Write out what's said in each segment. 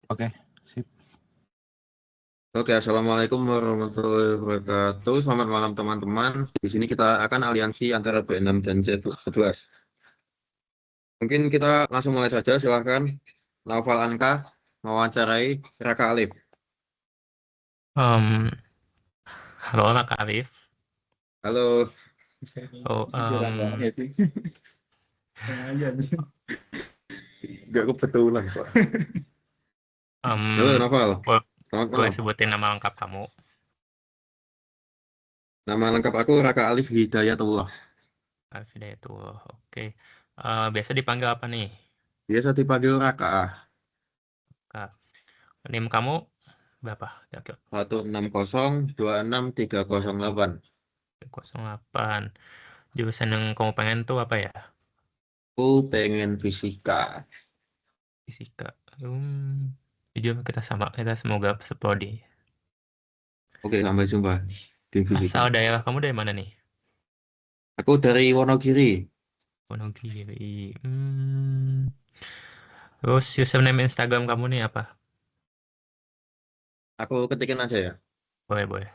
Oke, sip. Oke, assalamualaikum warahmatullahi wabarakatuh. Selamat malam teman-teman. Di sini kita akan aliansi antara B6 dan C11. Mungkin kita langsung mulai saja. Silahkan. Naufal Anka mewawancarai Raka Alif. Em, Halo Kak Arif. Halo, Oh, nggak kebetulan Pak. Halo, em, Naufal. bo- Selamat Boleh malam. sebutin nama lengkap kamu? Nama lengkap aku Raka Alif Hidayatullah. Arif Hidayatullah. Oke. Biasa dipanggil apa nih, Biasa dipanggil Raka. Kak? NIM kamu berapa? Kira-kira 1602638. 08. Jurusan yang kamu pengen tuh apa ya? Aku pengen fisika. Fisika. Jujur kita sama. Kita semoga seprodi. Oke, sampai jumpa di fisika. Asal daerah kamu dari mana nih? Aku dari Wonogiri. Wonogiri. Terus username Instagram kamu nih apa? Aku ketikin aja ya. Boleh, boleh.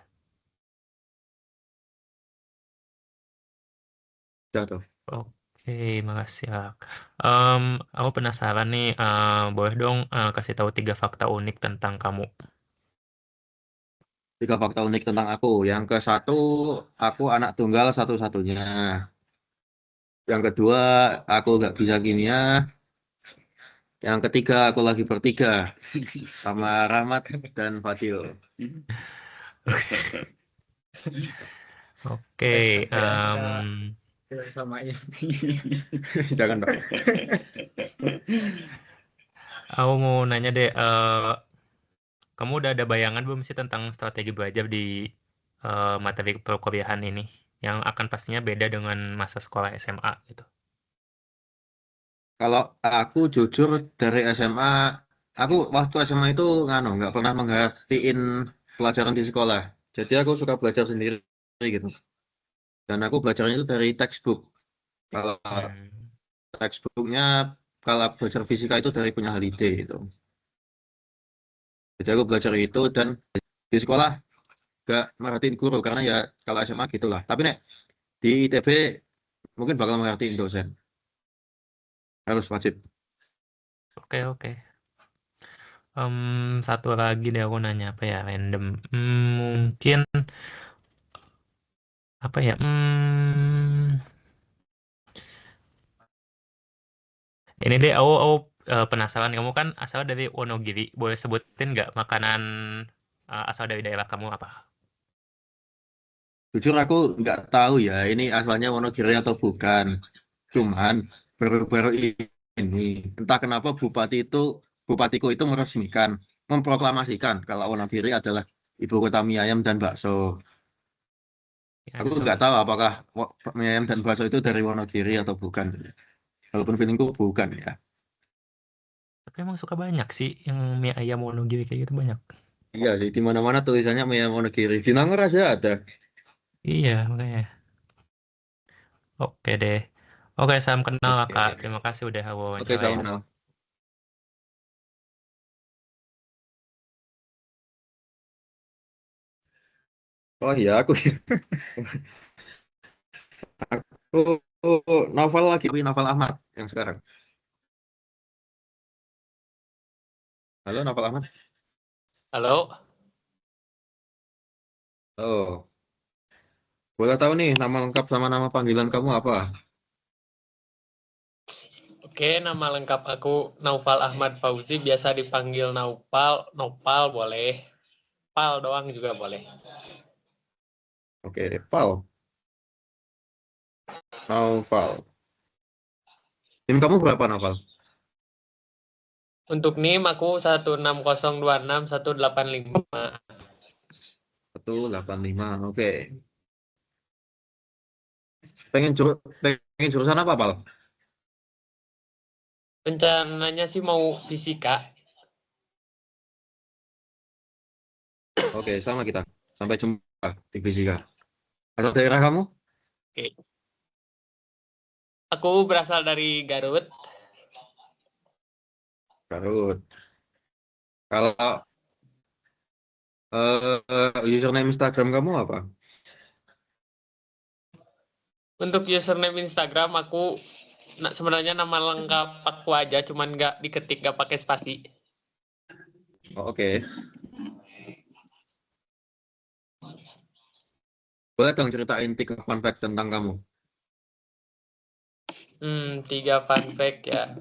Udah tuh. Oke, makasih ya. Aku penasaran nih, boleh dong kasih tahu 3 fakta unik tentang kamu. 3 fakta unik tentang aku. Yang ke satu, aku anak tunggal satu-satunya. Yang kedua, aku nggak bisa kimia. Yang ketiga, aku lagi bertiga sama Rahmat dan Fadil. Oke, Samain. Jangan dong. aku mau nanya deh, kamu udah ada bayangan belum sih tentang strategi belajar di materi perkuliahan ini, yang akan pastinya beda dengan masa sekolah SMA gitu? Kalau aku jujur dari SMA, aku waktu SMA itu nggak pernah menghartiin pelajaran di sekolah. Jadi aku suka belajar sendiri gitu. Dan aku belajarnya itu dari textbook. Kalau Hmm. textbooknya, kalau belajar fisika itu dari punya Haliday itu. Jadi aku belajar itu dan di sekolah gak merhatiin guru karena ya kalau SMA gitulah. Tapi nek di ITB mungkin bakal merhatiin dosen. Harus wajib. Oke, oke. Satu lagi deh aku nanya apa ya, random. Mungkin apa ya? Ini deh, aku penasaran. Kamu kan asal dari Wonogiri. Boleh sebutin nggak makanan asal dari daerah kamu apa? Jujur aku nggak tahu ya ini asalnya Wonogiri atau bukan. Cuman baru-baru ini entah kenapa bupatiku itu meresmikan, memproklamasikan kalau Wonogiri adalah ibu kota mie ayam dan bakso. Aku nggak Ayam. tahu apakah mie ayam dan bakso itu dari Wonogiri atau bukan. Walaupun feelingku bukan ya. Tapi emang suka banyak sih yang mie ayam Wonogiri kayak gitu banyak. Iya sih, di mana-mana tulisannya mie ayam Wonogiri. Di Nangor aja ada. Iya, makanya. Oke deh. Oke, salam kenal lah, Kak. Oke, Terima kasih udah oke, wawancara ya. salam kenal. Oh iya, aku novel lagi, novel Ahmad yang sekarang. Halo, novel Ahmad. Halo, Oh, boleh tahu nih nama lengkap sama nama panggilan kamu apa? oke, nama lengkap aku Naufal Ahmad Fauzi, biasa dipanggil Naupal, Nopal boleh, Pal doang juga boleh. Oke, Pal, Naufal. NIM kamu berapa, Naufal? Untuk NIM aku 16026 185. 185. Oke. Pengen jurusan apa, Pal? Rencananya sih mau fisika. Oke, sama kita. Sampai jumpa di fisika. Asal daerah kamu? Oke. Aku berasal dari Garut. Garut. Kalau username Instagram kamu apa? Untuk username Instagram aku sebenarnya nama lengkap aku aja, cuman nggak diketik, nggak pakai spasi. Oh, oke. Boleh dong ceritain 3 fun fact tentang kamu. 3 fun fact ya.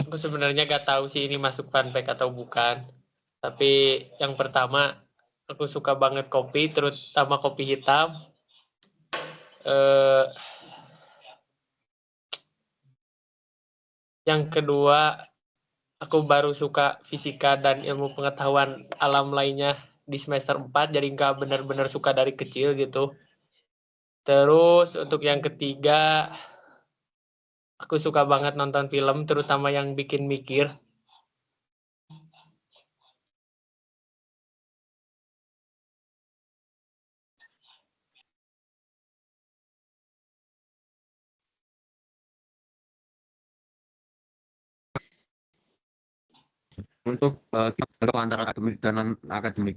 Aku sebenarnya nggak tahu sih ini masuk fun fact atau bukan. Tapi yang pertama, aku suka banget kopi, terutama kopi hitam. Yang kedua, aku baru suka fisika dan ilmu pengetahuan alam lainnya di semester 4, jadi nggak benar-benar suka dari kecil gitu. Terus untuk yang ketiga, aku suka banget nonton film, terutama yang bikin mikir. Untuk antara akademik dan non akademik.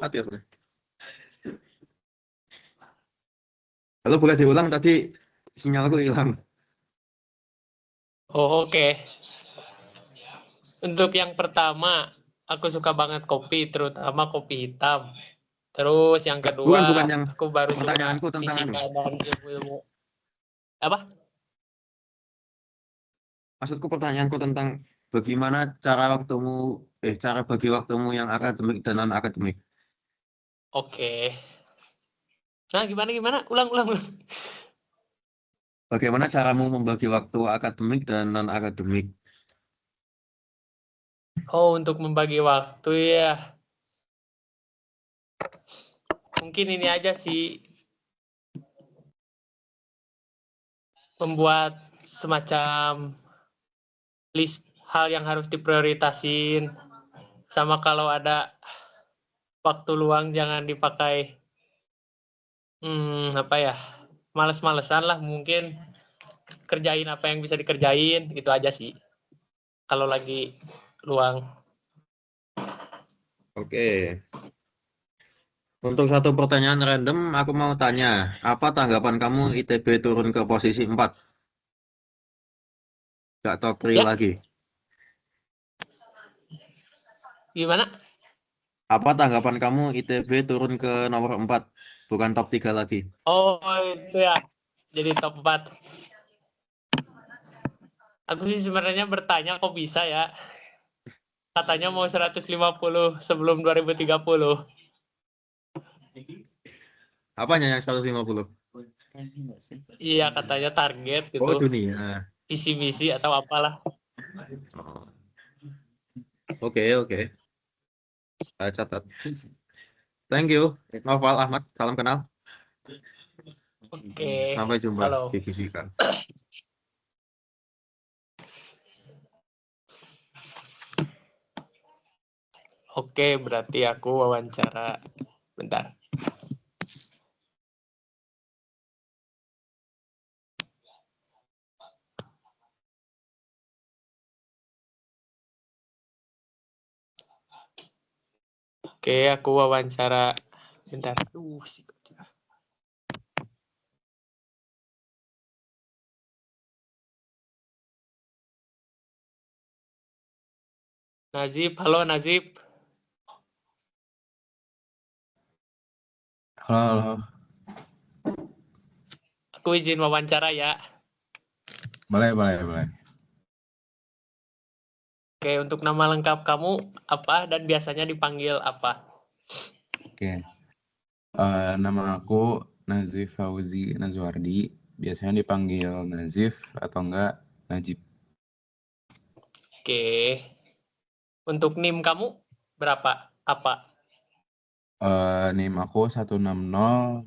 Hati ya. Kalau boleh diulang tadi sinyalku hilang. Oh, oke. Untuk yang pertama, aku suka banget kopi, terutama kopi hitam. Terus yang Bukan kedua, yang aku baru suka pertanyaanku tentang fisika dan ilmu-ilmu. Apa? Maksudku pertanyaanku tentang bagaimana cara bagi waktumu yang akademik dan non akademik. Oke. Nah, gimana? Ulang. Bagaimana caramu membagi waktu akademik dan non akademik? Oh, untuk membagi waktu ya. Mungkin ini aja sih. Membuat semacam list hal yang harus diprioritasin. Sama kalau ada waktu luang jangan dipakai males-malesan lah, mungkin kerjain apa yang bisa dikerjain, gitu aja sih kalau lagi luang. Oke. Untuk satu pertanyaan random, aku mau tanya, apa tanggapan kamu ITB turun ke posisi 4? Gak top 3 Ya, lagi. gimana? Apa tanggapan kamu ITB turun ke nomor 4, bukan top 3 lagi? Oh, itu ya, jadi top 4. Aku sih sebenarnya bertanya kok bisa ya, katanya mau 150 sebelum 2030. Apanya yang 150? Iya, katanya target Oh, gitu, dunia. visi misi atau apalah. Oh. Oke. Saya catat. Thank you, Noval Ahmad. Salam kenal. Oke, Sampai jumpa halo. di fisika. Oke, berarti aku wawancara. Bentar. Oke, aku wawancara. Bentar. Nazib, halo Nazib. Halo. Aku izin wawancara ya. Boleh. Oke, untuk nama lengkap kamu apa dan biasanya dipanggil apa? Oke. Nama aku Nazif Fauzi Nazwardi. Biasanya dipanggil Nazif atau enggak Najib. Oke. Untuk NIM kamu berapa? Apa? NIM aku 160266051.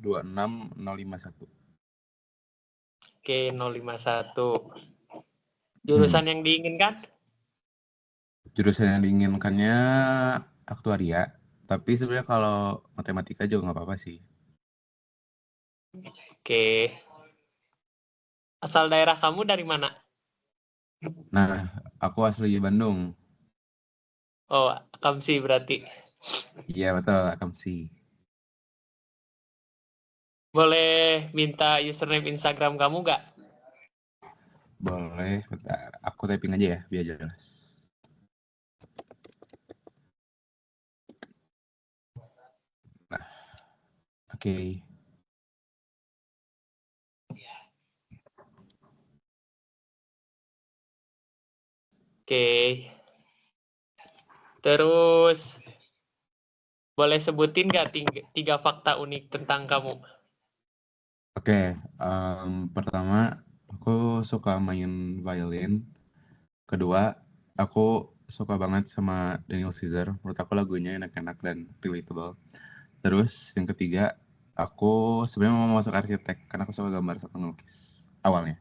Oke, 051. Hmm. Jurusan yang diinginkan? Jurusan yang diinginkannya aktuaria, tapi sebenarnya kalau matematika juga nggak apa-apa sih. Oke. Asal daerah kamu dari mana? Nah, aku asli Bandung. Oh, Akamsi berarti. Iya betul, Akamsi. Boleh minta username Instagram kamu nggak? Boleh, bentar. Aku typing aja ya, biar jelas. Nah, oke. Oke. Terus, boleh sebutin nggak tiga fakta unik tentang kamu? Oke, pertama aku suka main violin. Kedua, aku suka banget sama Daniel Caesar. Menurut aku lagunya enak-enak dan relatable. Terus yang ketiga, aku sebenarnya mau masuk arsitek karena aku suka gambar sama ngelukis awalnya.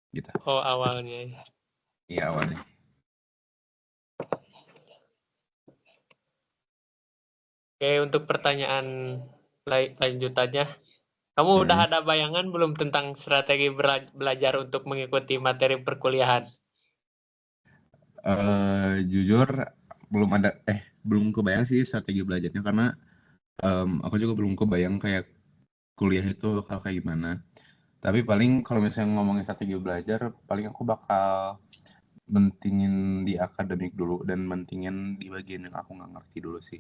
Gitu. Oh, awalnya. Iya awalnya. Oke, untuk pertanyaan lanjutannya, kamu udah ada bayangan belum tentang strategi belajar untuk mengikuti materi perkuliahan? Jujur belum kebayang sih strategi belajarnya karena aku juga belum kebayang kayak kuliah itu bakal kayak gimana. Tapi paling kalau misalnya ngomongin strategi belajar, paling aku bakal mentingin di akademik dulu dan mentingin di bagian yang aku nggak ngerti dulu sih.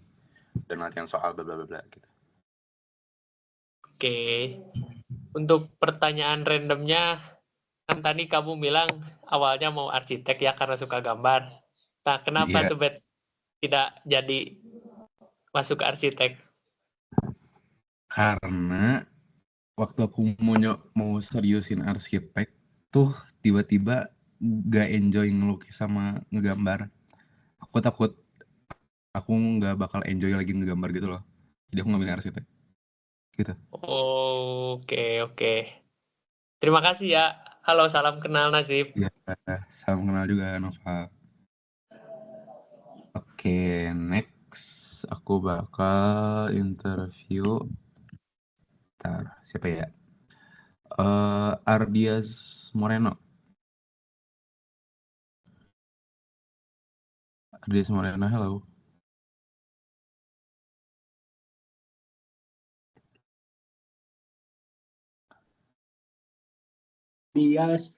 Dan latihan soal bla bla bla gitu. Oke. Untuk pertanyaan randomnya, kan tadi kamu bilang awalnya mau arsitek ya karena suka gambar. Nah, kenapa Iya. tuh Bet tidak jadi masuk ke arsitek? Karena waktu aku mau seriusin arsitek tuh tiba-tiba gak enjoy ngelukis sama ngegambar. Aku takut aku nggak bakal enjoy lagi ngegambar gitu loh. Jadi aku ngambil arsitek. Gitu. Oke. Terima kasih ya. Halo, salam kenal Nasib. Ya, salam kenal juga Nova. Oke, next aku bakal interview. Bentar, siapa ya? Ardias Moreno. Ardias Moreno, hello. Dias,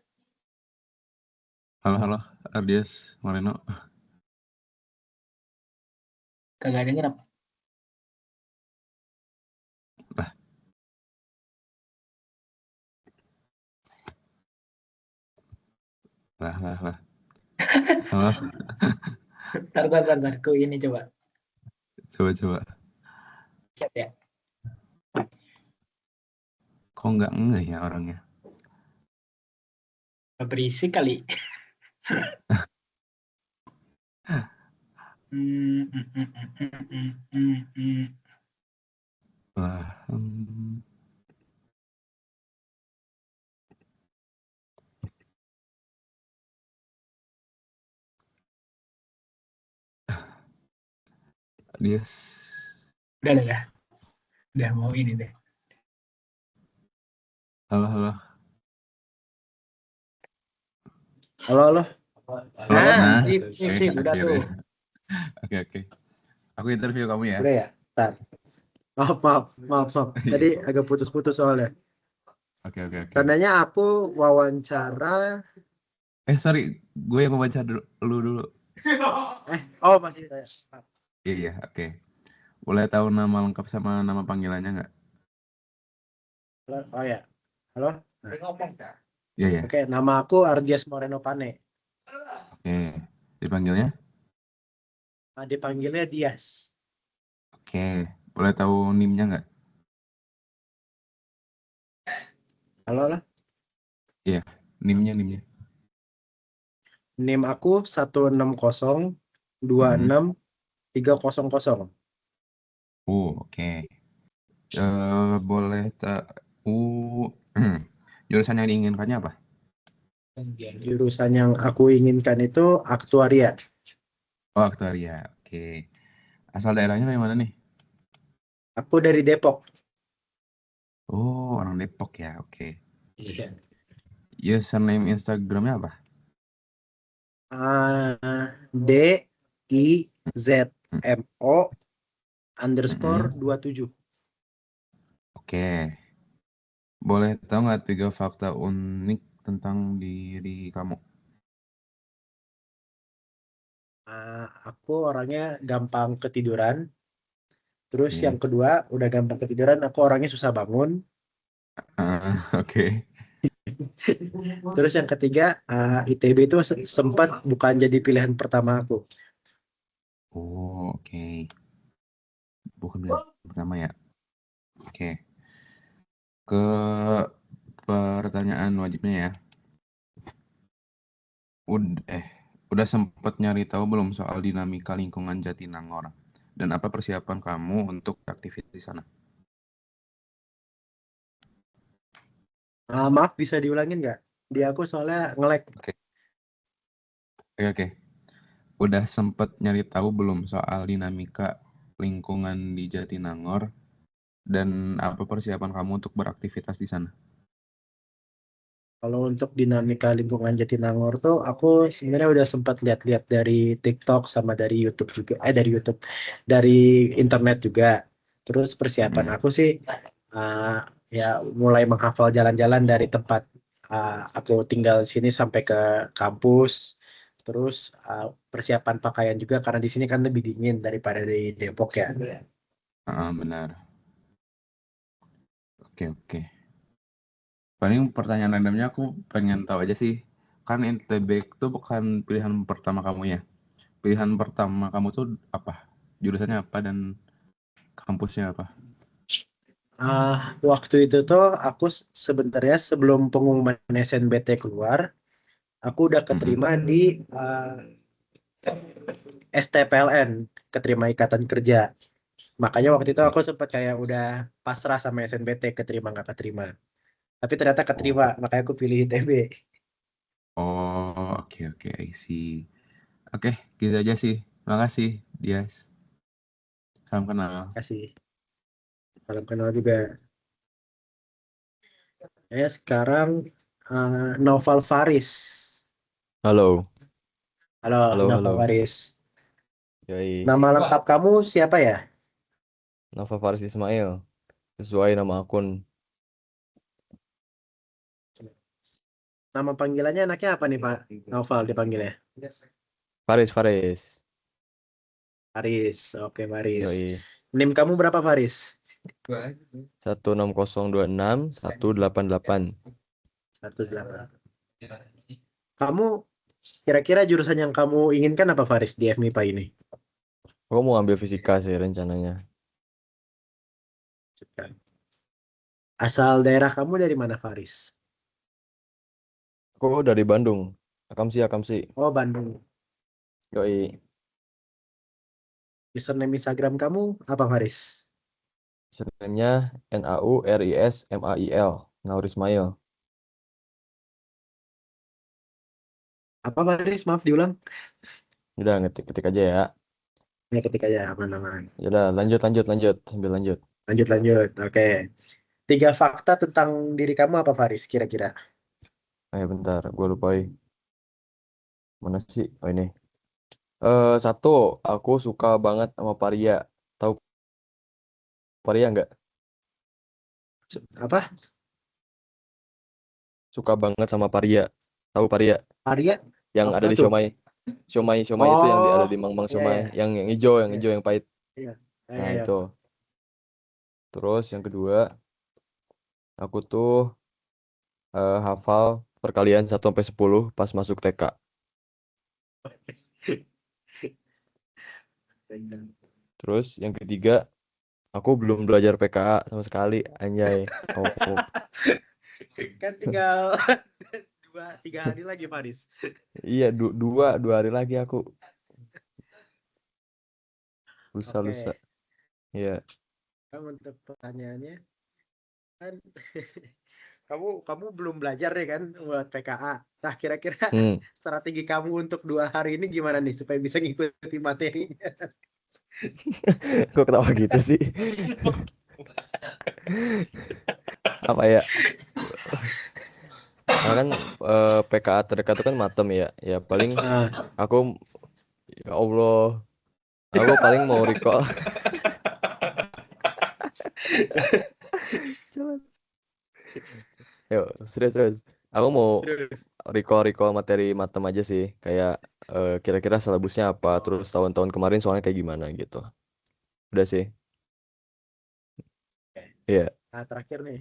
Halo, Ardias Moreno. kagak denger apa? Lah. Halo, Bentar, ku ini coba. coba. Chat ya. Kok nggak ya orangnya? Berisik kali. Lah, Ardias. Udah mau ini deh. Halo. Halo. Nah, sip, udah oke, tuh. Oke. Aku interview kamu ya. Udah ya? Tar. Maaf. Tadi agak putus-putus soalnya. Oke. Tandanya aku wawancara. Sorry, gue yang membaca dulu. Masih tanya. Iya, oke. Boleh tahu nama lengkap sama nama panggilannya nggak? Oh ya. Halo? Iya. Oke, nama aku Ardias Moreno Pane. Oke. Dipanggilnya? Dipanggilnya Dias. Oke. Boleh tahu NIM-nya nggak? Halo? Iya, NIM-nya. NIM aku 160263000. Oke. Boleh tahu jurusan yang diinginkannya apa? Jurusan yang aku inginkan itu aktuaria. Oh, aktuaria. Oke. Asal daerahnya dari mana nih? Aku dari Depok. Oh, orang Depok ya. Oke. Iya. Username Instagramnya apa? DIZMO Mm-mm. _27. Oke. Boleh tahu nggak 3 fakta unik tentang diri kamu? Aku orangnya gampang ketiduran. Terus Oke. yang kedua, udah gampang ketiduran, aku orangnya susah bangun. Oke. Terus yang ketiga, ITB itu sempat bukan jadi pilihan pertama aku. Oh, oke. Bukan pilihan pertama ya. Oke. Ke pertanyaan wajibnya ya. Udah sempet nyari tahu belum soal dinamika lingkungan Jatinangor? Dan apa persiapan kamu untuk aktivitas di sana? Maaf, bisa diulangin nggak? Di aku soalnya nge-lag. Oke. Udah sempet nyari tahu belum soal dinamika lingkungan di Jatinangor? Dan apa persiapan kamu untuk beraktivitas di sana? Kalau untuk dinamika lingkungan Jatinangor tuh, aku sebenarnya udah sempat lihat-lihat dari TikTok sama dari YouTube juga. Dari YouTube, dari internet juga. Terus persiapan Mm-mm. aku sih, uh, ya mulai menghafal jalan-jalan dari tempat aku tinggal di sini sampai ke kampus. Terus persiapan pakaian juga karena di sini kan lebih dingin daripada di Depok ya. Benar. Oke. Paling pertanyaan randomnya aku pengen tahu aja sih. Kan NTB itu bukan pilihan pertama kamu ya. Pilihan pertama kamu tuh apa? Jurusannya apa dan kampusnya apa? Waktu itu tuh aku sebenarnya sebelum pengumuman SNBT keluar, aku udah Mm-mm. keterima di STPLN, keterima ikatan kerja. Makanya waktu itu Oke. aku sempat kayak udah pasrah sama SNBT, keterima nggak keterima. Tapi ternyata Oh, keterima, makanya aku pilih ITB. oke, I see. Oke, gitu aja sih. Makasih, Dias. Salam kenal. Kasih salam kenal juga. Sekarang Noval Faris. Halo, Halo, halo, Noval halo. Faris. Yoi, Nama lengkap kamu siapa ya? Nova Faris Ismail. Sesuai nama akun. Nama panggilannya anaknya apa nih Pak Noval dipanggilnya? Faris, Faris. Faris. Oke, Faris. Yoi, NIM kamu berapa, Faris? 16026188. 18. Kamu kira-kira jurusan yang kamu inginkan apa, Faris, di FMIPA ini? Aku mau ambil fisika sih rencananya. Asal daerah kamu dari mana, Faris? Aku dari Bandung. Akamsi, Akamsi. Oh, Bandung. Yoi, Username Instagram kamu apa, Faris? username-nya NAURISMAIL. Naur Ismail. Apa, Faris? Maaf diulang. Udah ngetik-ketik aja ya. Ya, ketika ya aman-aman. Yaudah, lanjut. Sambil lanjut. Lanjut. Oke. 3 fakta tentang diri kamu apa, Faris, kira-kira? Ayo bentar, gue lupa. Mana sih? Oh ini. Satu, aku suka banget sama Paria. Tahu Paria nggak? Apa? Suka banget sama Paria. Tahu Paria? Arya? Yang ada Apa di tuh? Siomay. Siomay itu yang ada Oh, di Mang Mang iya, Siomay. iya. Yang hijau, Iya, yang pahit. iya. Nah, Iya. itu. Terus yang kedua, aku tuh hafal perkalian 1 sampai 10 pas masuk TK. Terus yang ketiga, aku belum belajar PKA sama sekali, anjay. Oh, Kan tinggal 2-3 hari lagi, Faris. iya, dua hari lagi aku lusa. Oke, Iya. kamu untuk pertanyaannya kan kamu belum belajar ya kan buat PKA. Nah, kira-kira Hmm. strategi kamu untuk 2 hari ini gimana nih supaya bisa ngikuti materinya? Kok ketawa gitu sih? Apa ya? Karena kan PKA terdekat itu kan Matem ya. Ya paling Ah, aku, ya Allah, aku paling mau recall. Jangan. Yuk, serius. Aku mau terus. recall materi Matem aja sih. Kayak kira-kira silabusnya apa, terus tahun-tahun kemarin soalnya kayak gimana gitu. Udah sih. Iya. Nah, terakhir nih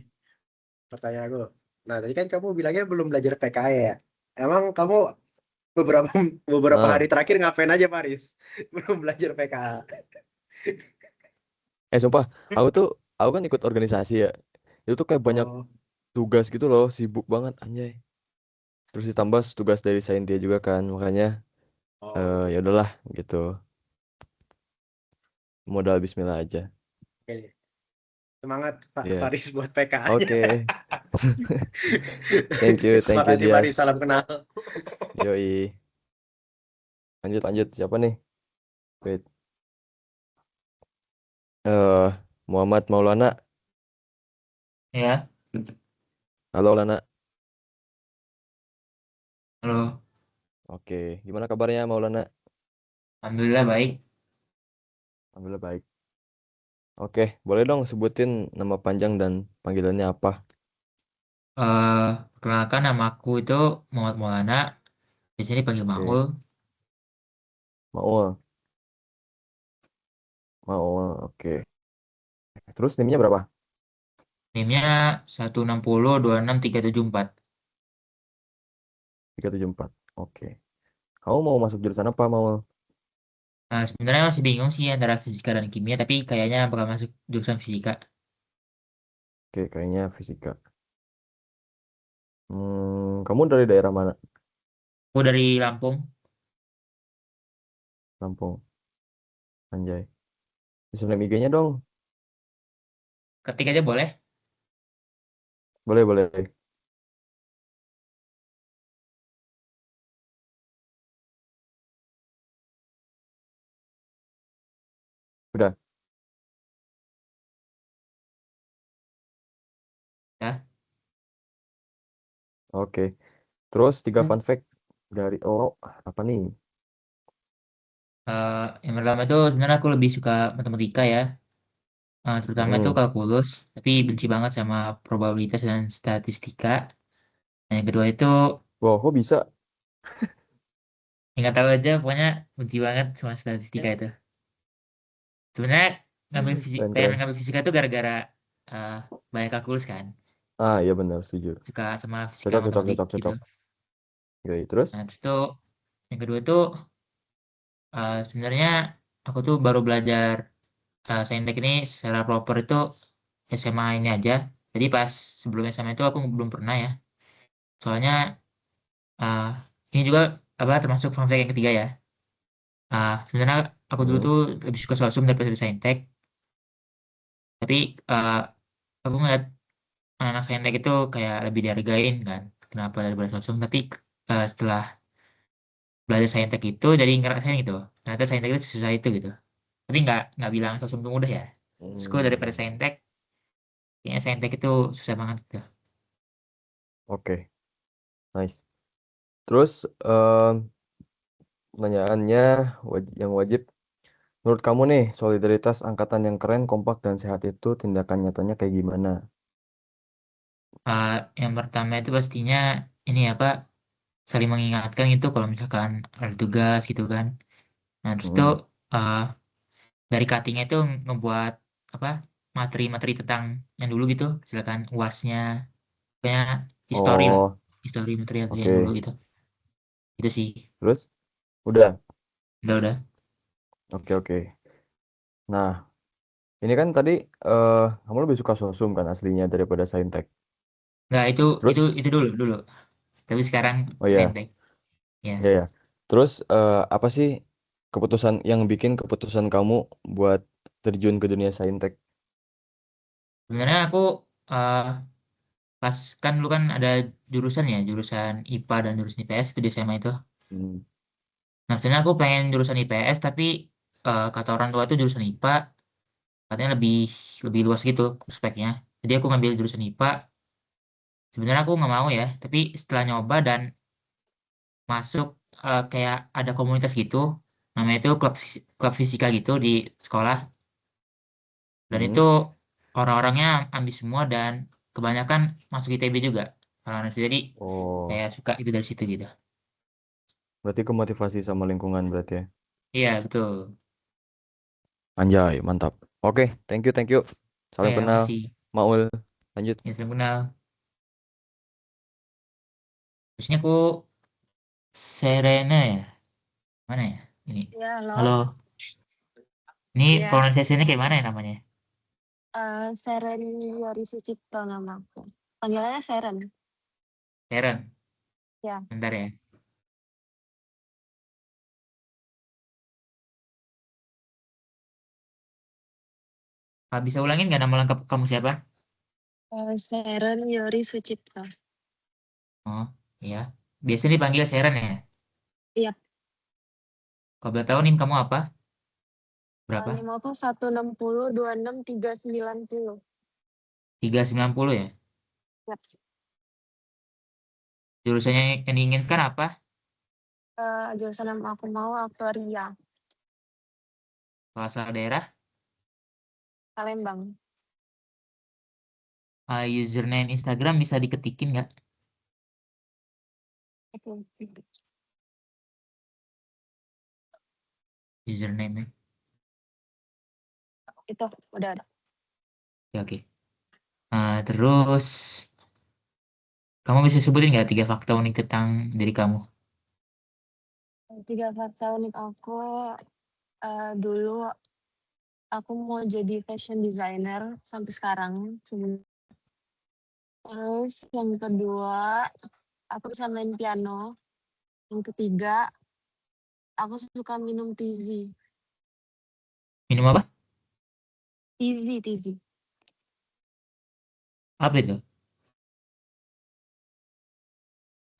pertanyaan aku. Nah, tadi kan kamu bilangnya belum belajar PKE ya. Emang kamu beberapa beberapa Nah, hari terakhir ngapain aja, Paris? Belum belajar PKA. sumpah, aku kan ikut organisasi ya. Itu tuh kayak banyak Oh, tugas gitu loh, sibuk banget anjay. Terus ditambah tugas dari Saintia juga kan, makanya oh, ya udahlah gitu. Modal bismillah aja. oke. Semangat Pak Iya. Faris buat PKA-nya. Oke. Thank you Makasih Faris, Dias. salam kenal. Yoi. Lanjut. Siapa nih? Wait. eh Muhammad Maulana. Ya, Halo Lana. halo. Oke. Gimana kabarnya Maulana? Alhamdulillah baik. Alhamdulillah baik. Oke, boleh dong sebutin nama panjang dan panggilannya apa? Perkenalkan nama aku itu Muhammad Maulana. Biasanya dipanggil Oke. Maul. Maul. Maul. Oke. Terus NIM-nya berapa? NIM-nya 160263744. 374. Oke. Kamu mau masuk jurusan apa, Maul? Nah, sebenarnya masih bingung sih antara fisika dan kimia, tapi kayaknya bakal masuk jurusan fisika. Oke, kayaknya fisika. Kamu dari daerah mana? Aku dari Lampung. Lampung. Anjay. Username IG-nya dong. Ketik aja boleh. Boleh. Udah. Ya. Oke. Terus 3 fun fact dari apa nih? Yang pertama itu sebenarnya aku lebih suka matematika ya. Terutama itu Hmm. kalkulus, tapi benci banget sama probabilitas dan statistika. Nah, yang kedua itu Wow, kok bisa? nggak tahu aja, pokoknya benci banget sama statistika itu. Sebenarnya pengen Keren. ngambil fisika itu gara-gara eh, banyak kalkulus kan. Ah, iya benar, setuju. Suka sama fisika Cocok. matematik gitu. Yoi, terus? Nah, terus tuh yang kedua tuh sebenarnya aku tuh baru belajar saintek ini secara proper itu SMA ini aja. Jadi pas sebelum SMA itu aku belum pernah ya. Soalnya eh, ini juga apa termasuk fun fact yang ketiga ya. Sebenarnya aku dulu Hmm. tuh lebih suka sosum daripada saintek. Tapi eh, aku ngeliat anak saintek itu kayak lebih dihargain kan. Kenapa daripada sosum? Tapi setelah belajar saintek itu jadi ngerasain gitu. Ternyata saintek itu susah itu gitu. Tapi nggak bilang sosum itu mudah ya. Terus daripada Hmm. saintek, kayaknya saintek itu susah banget gitu. Oke, nice. Terus pertanyaannya yang wajib, menurut kamu nih, solidaritas angkatan yang keren, kompak dan sehat itu tindakan nyatanya kayak gimana? Eh, yang pertama itu pastinya ini apa saling mengingatkan gitu kalau misalkan ada tugas gitu kan. Nah terus tuh Hmm. eh, dari cuttingnya itu ngebuat apa materi-materi tentang yang dulu gitu, misalkan UASnya, kayak histori lah, Oh, histori materi yang dulu oke. gitu. Itu sih, Terus? Udah. udah. Oke. Nah, ini kan tadi kamu lebih suka sosum kan aslinya daripada saintek. Nggak, Terus, itu dulu. Tapi sekarang oh ya, saintek. Ya, ya. Terus apa sih yang bikin keputusan kamu buat terjun ke dunia saintek? sebenarnya aku eh, pas kan dulu kan ada jurusan ya, jurusan IPA dan jurusan IPS itu di SMA itu. Hmm. Nah, sebenarnya aku pengen jurusan IPS tapi kata orang tua itu jurusan IPA katanya lebih luas gitu prospeknya. Jadi aku ngambil jurusan IPA. Sebenarnya aku nggak mau ya, tapi setelah nyoba dan masuk kayak ada komunitas gitu, namanya itu klub fisika gitu di sekolah. Dan itu orang-orangnya ambis semua dan kebanyakan masuk ITB juga. Orang-orang itu. Jadi Oh, kayak suka itu dari situ gitu. berarti kemotivasi sama lingkungan berarti ya. Iya betul. Anjay, mantap. Oke, thank you, thank you. Salam Ya kenal, masih. Maul. Lanjut. Ya salam kenal. Terusnya aku Serena ya. Mana ya? Ini. Ya, halo. Halo. Ini Ya, pronunciation-nya kayak mana ya namanya? Seren Yori Sucipto nama aku. Panggilannya Seren. Sharon. Ya. Bentar ya. Bisa ulangin nggak nama lengkap kamu siapa? Seren Yori Sucipto. Oh, iya. Biasanya dipanggil Sharon ya? Iya. Kalau boleh tahu NIM kamu apa? Berapa? NIM aku 160 26 390. 390 ya? Yap. Jurusannya yang diinginkan apa? Jurusan yang aku mau aktuaria, Kalau asal daerah? Palembang. Username Instagram bisa diketikin nggak? Oke. Username-nya. Itu udah ada. Ya, oke. Terus, kamu bisa sebutin nggak 3 fakta unik tentang diri kamu? 3 fakta unik aku, dulu aku mau jadi fashion designer sampai sekarang. Terus yang kedua, aku bisa main piano. Yang ketiga, aku suka minum tizi. Minum apa? Tizi. Apa itu?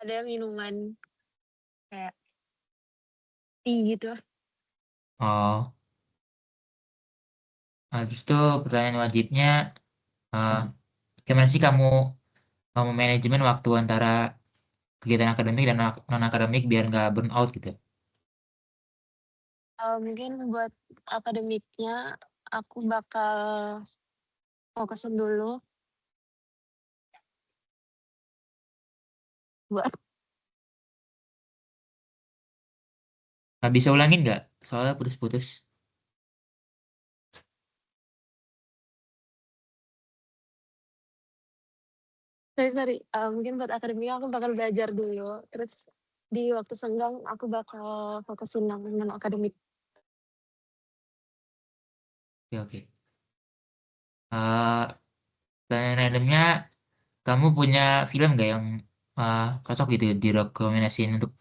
Ada minuman kayak tea gitu. Oh, terus itu pertanyaan wajibnya, gimana sih kamu manajemen waktu antara kegiatan akademik dan non-akademik biar nggak burn out gitu? Mungkin buat akademiknya aku bakal fokusin dulu buat Bisa ulangin nggak? Soalnya putus-putus. sorry. Mungkin buat akademiknya aku bakal belajar dulu. Terus di waktu senggang aku bakal fokusin non akademik. Oke. Pertanyaan randomnya, kamu punya film nggak yang cocok gitu direkomendasiin untuk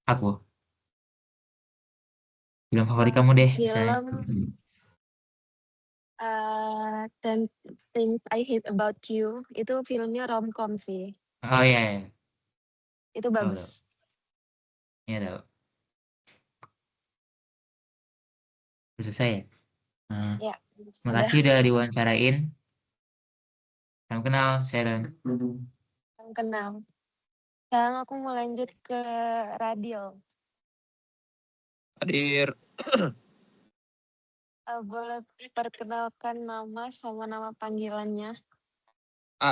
aku? Film favorit kamu deh, misalnya. Film 10 Things I Hate About You itu filmnya romcom sih. Oh iya, iya. Itu Tahu, bagus. tahu. Iya tahu. Udah selesai ya? Ya, Makasih udah diwawancarain. Salam kenal, Sharon. Salam kenal. Sekarang aku mau lanjut ke radio. Hadir. Boleh perkenalkan nama sama nama panggilannya?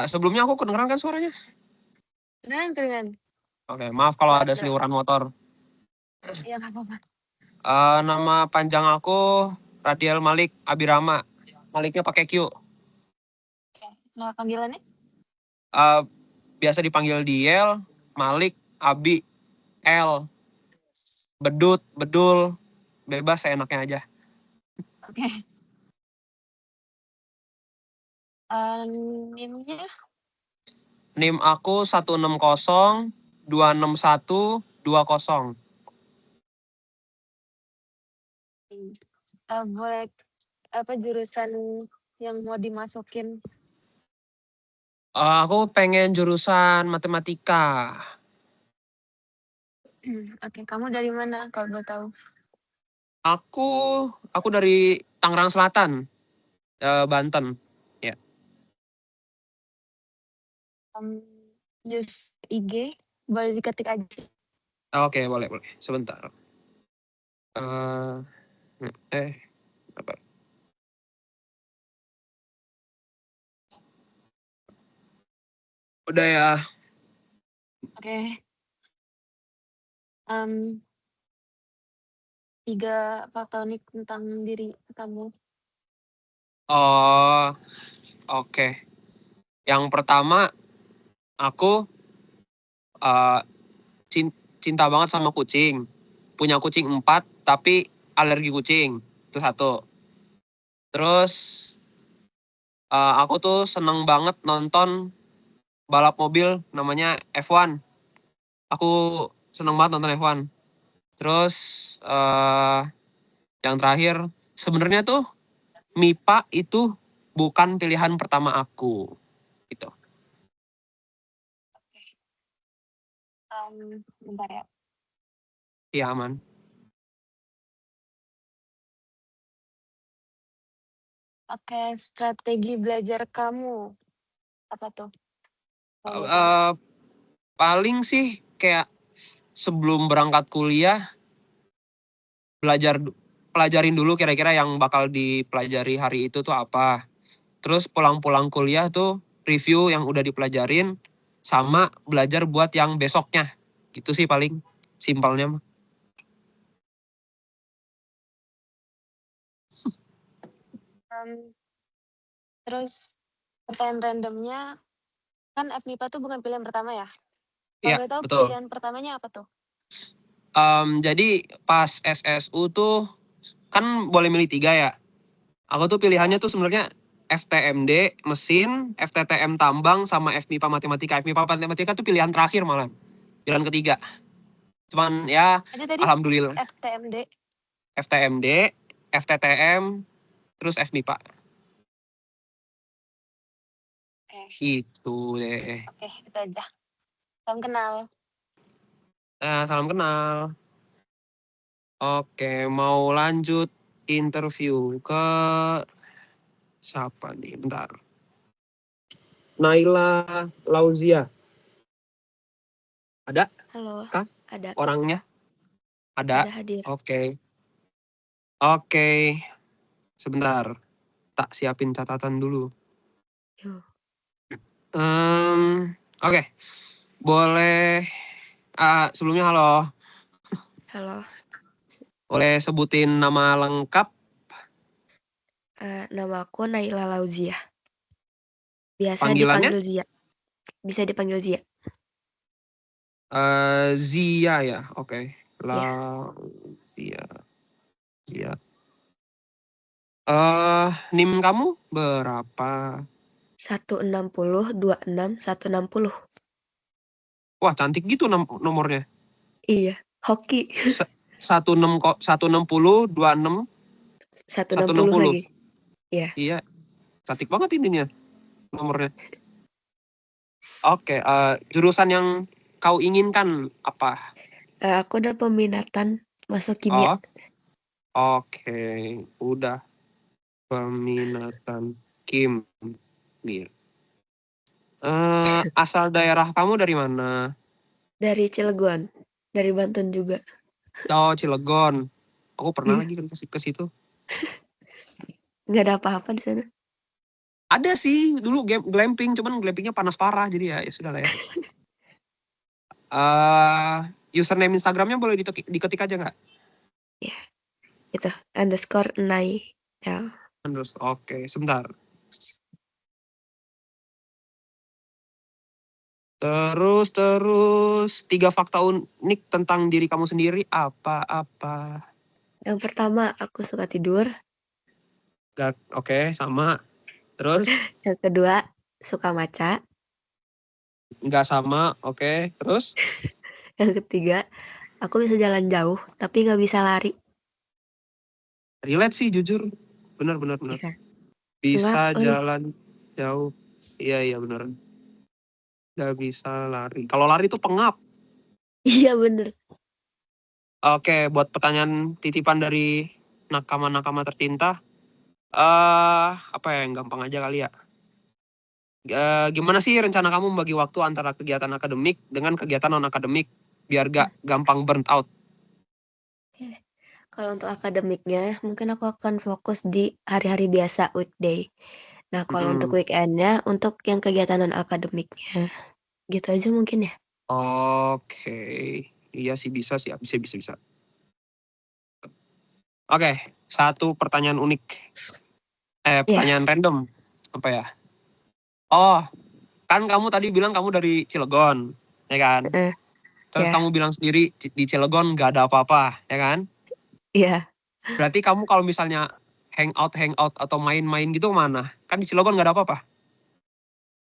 Sebelumnya aku kedengeran kan suaranya? Kedengeran. Oke, maaf kalau ada seliuran motor. Iya, nggak apa-apa. Nama panjang aku Radiel Malik Abirama. Maliknya pakai Q. Nama panggilannya? Biasa dipanggil Diel, Malik, Abi, L, Bedut, Bedul, bebas seenaknya aja. Oke. NIM-nya? NIM aku 160 261 20. Boleh apa jurusan yang mau dimasukin? Aku pengen jurusan matematika. Oke, kamu dari mana kalau boleh tahu? Aku dari Tangerang Selatan, Banten. Ya. Use IG, boleh diketik aja. Oke, boleh. Sebentar. Apa? Udah ya. Oke. 3 fakta unik tentang diri kamu. Oh, oke. Yang pertama, aku cinta banget sama kucing. Punya kucing 4, tapi alergi kucing. Itu 1. Terus aku tuh seneng banget nonton balap mobil namanya F1. Aku seneng banget nonton F1. Terus yang terakhir, sebenarnya tuh MIPA itu bukan pilihan pertama aku. Gitu. Bentar ya. Iya, aman. Oke, strategi belajar kamu apa tuh? Paling sih kayak sebelum berangkat kuliah pelajarin dulu kira-kira yang bakal dipelajari hari itu tuh apa. Terus pulang-pulang kuliah tuh review yang udah dipelajarin sama belajar buat yang besoknya. Gitu sih paling simpelnya mah. Terus pertanyaan randomnya, kan FMIPA tuh bukan pilihan pertama ya? Iya, Kalau boleh tahu betul. pilihan pertamanya apa tuh? Jadi pas SSU tuh kan boleh milih 3 ya. Aku tuh pilihannya tuh sebenarnya FTMD mesin, FTTM tambang, sama FMIPA matematika. FMIPA matematika tuh pilihan terakhir malah. Pilihan ketiga. Cuman ya Tadi alhamdulillah. FTMD. FTMD, FTTM, terus FMIPA. Itu deh. Oke, itu aja. Salam kenal. Salam kenal. Oke, mau lanjut interview ke siapa nih? Bentar. Naila Lauzia. Ada? Halo. Kah? Ada. Orangnya? Ada? Ada hadir. Oke. Sebentar. Tak siapin catatan dulu. Yo. Oke. Boleh. Sebelumnya halo. Halo. Boleh sebutin nama lengkap? Nama aku Naila Lauzia. Biasa Panggilannya? dipanggil Zia. Bisa dipanggil Zia. Zia ya, oke. Iya. Zia. NIM kamu berapa? 160 26 160. Wah, cantik gitu nomornya. Iya, hoki. 160 26 160 lagi. Iya. Iya. Cantik banget ininya nomornya. Oke, jurusan yang kau inginkan apa? Aku udah peminatan masuk kimia. Oke, udah peminatan kimia. Asal daerah kamu dari mana? Dari Cilegon, dari Banten juga. Oh, Cilegon. Aku pernah Iya. lagi ke situ. Nggak ada apa-apa di sana. Ada sih dulu glamping, cuman glampingnya panas parah, jadi ya sudah lah ya. Username Instagramnya boleh diketik aja nggak? Iya, itu _Nail. Oke, sebentar. Terus 3 fakta unik tentang diri kamu sendiri apa? Yang pertama, aku suka tidur. Oke, sama. Terus? Yang kedua, suka maca. Nggak sama, oke. Terus? Yang ketiga, aku bisa jalan jauh, tapi nggak bisa lari. Relate sih, jujur. Benar. Iya. Bisa jalan jauh. Iya, benar. Nggak bisa lari. Kalau lari tuh pengap. Iya, bener. Oke, buat pertanyaan titipan dari nakama-nakama tercinta. Apa ya, yang gampang aja kali ya. Gimana sih rencana kamu membagi waktu antara kegiatan akademik dengan kegiatan non-akademik biar gak gampang burnt out? Kalau untuk akademiknya, mungkin aku akan fokus di hari-hari biasa, weekday. Nah, kalau untuk weekendnya, untuk yang kegiatan non-akademiknya. Gitu aja mungkin ya. Oke. Iya sih, bisa sih. Bisa. Oke, satu pertanyaan unik. Pertanyaan random. Apa ya? Oh, kan kamu tadi bilang kamu dari Cilegon, ya kan? Terus kamu bilang sendiri di Cilegon nggak ada apa-apa, ya kan? Iya. Berarti kamu kalau misalnya hangout atau main-main gitu mana? Kan di Cilegon nggak ada apa-apa.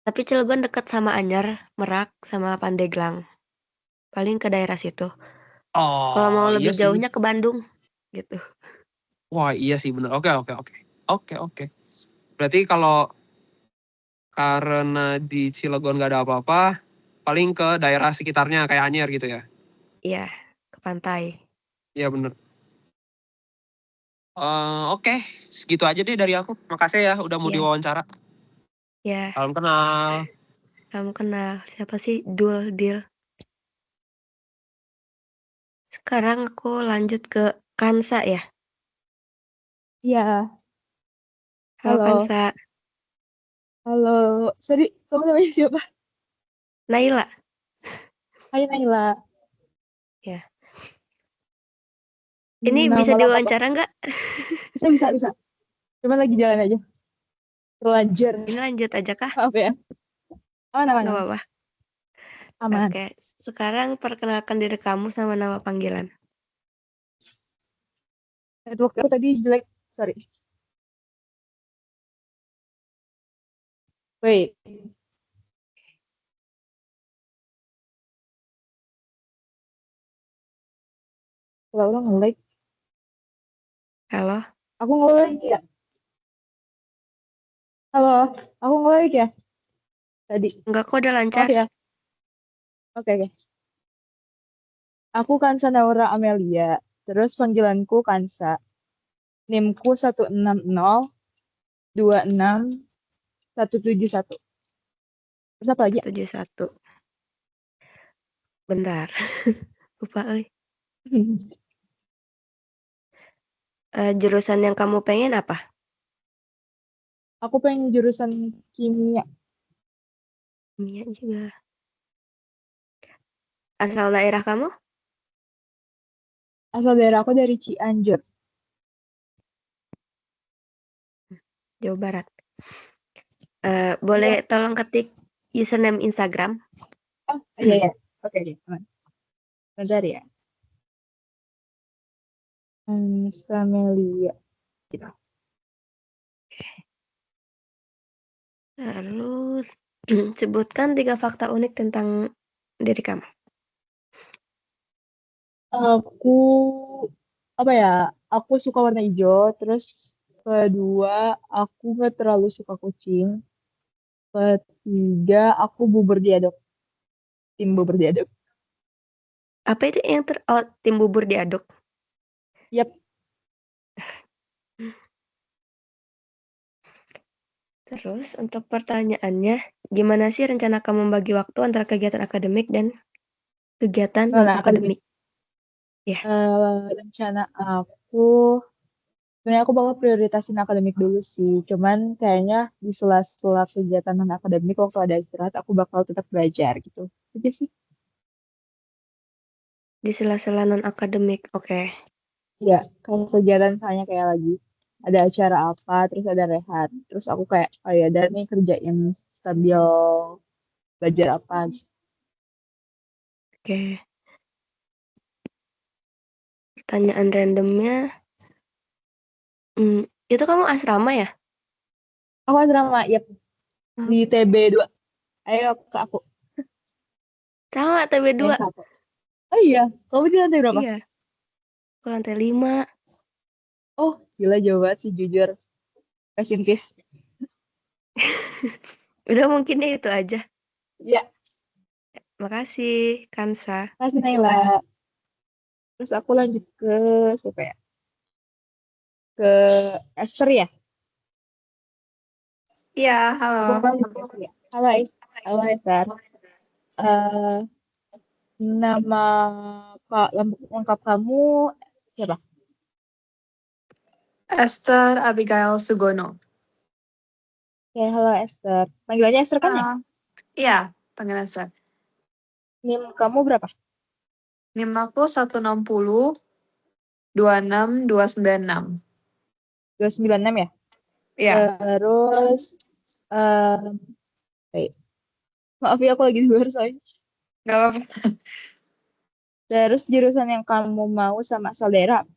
Tapi Cilegon dekat sama Anyar, Merak, sama Pandeglang. Paling ke daerah situ. Kalau mau iya lebih sih. jauhnya ke Bandung, gitu. Wah, iya sih bener. Oke. Berarti kalau karena di Cilegon nggak ada apa-apa, paling ke daerah sekitarnya kayak Anyer gitu ya? Iya, ke pantai. Iya bener. Oke, segitu aja deh dari aku. Makasih ya udah mau diwawancara. Ya. Salam kenal. Salam kenal. Siapa sih? Deal. Sekarang aku lanjut ke Kansa ya. Iya. Halo Halo. Kansa. Halo. Sorry, kamu namanya siapa? Naila. Hai Naila. Ya. Ini Nama bisa lengkap diwawancara apa? nggak? Bisa. Cuma lagi jalan aja. Terlanjur. Ini lanjut aja kah? Maaf ya. Aman. Nggak apa-apa. Aman. Oke. Sekarang perkenalkan diri kamu sama nama panggilan. Network aku tadi jelek. Sorry. Wait. Kalau orang nge-like. Halo. Aku nge-like ya? Halo. Aku nge-like ya? Tadi. Enggak, kok udah lancar. Maaf ya. Oke. Aku Kansa Naura Amelia. Terus panggilanku Kansa. NIM-ku 160-26-171. Terus apa lagi? 71. Bentar. Lupa, jurusan yang kamu pengen apa? Aku pengen jurusan kimia. Kimia juga. Asal daerah kamu? Asal daerah aku dari Cianjur. Jawa Barat. Boleh tolong ketik username Instagram? Oh, iya. Oke. Bentar ya. Samelia. Gitu. Lalu sebutkan 3 fakta unik tentang diri kamu. Aku suka warna hijau. Terus kedua, aku gak terlalu suka kucing. Ketiga, aku bubur diaduk. Tim bubur diaduk. Apa itu yang tim bubur diaduk? Yap. Terus untuk pertanyaannya, gimana sih rencana kamu membagi waktu antara kegiatan akademik dan kegiatan non-akademik? Ya. Rencana aku, sebenarnya aku bakal prioritasin akademik dulu sih. Cuman kayaknya di sela-sela kegiatan non-akademik waktu ada istirahat, aku bakal tetap belajar gitu. Itu sih. Di sela-sela non-akademik, oke. Iya, kalau kegiatan misalnya kayak lagi ada acara apa, terus ada rehat. Terus aku kayak, oh ya ada nih kerjain sambil belajar apa. Oke. Pertanyaan randomnya, itu kamu asrama ya? Aku asrama, yep. Di TB2. Ayo ke aku. Sama, TB2. Oh iya, kamu di lantai berapa? Iya. Aku lantai 5. Oh, gila jauh banget sih jujur. Rest in peace. Udah mungkin itu aja. Iya. Makasih, Kansa. Makasih Naila. Terus aku lanjut ke siapa ya? ke Esther ya. Iya, Aku halo. akan ke Esther ya. Halo Esther. Eh, nama lengkap kamu siapa? Esther Abigail Sugono. Oke, halo Esther. Panggilannya Esther kan ya? Iya, panggil Esther. NIM kamu berapa? NIM aku 160 26 296. 296 ya? Iya, Terus maaf ya aku lagi di luar soalnya. nggak apa-apa. Terus jurusan yang kamu mau sama asal daerah apa?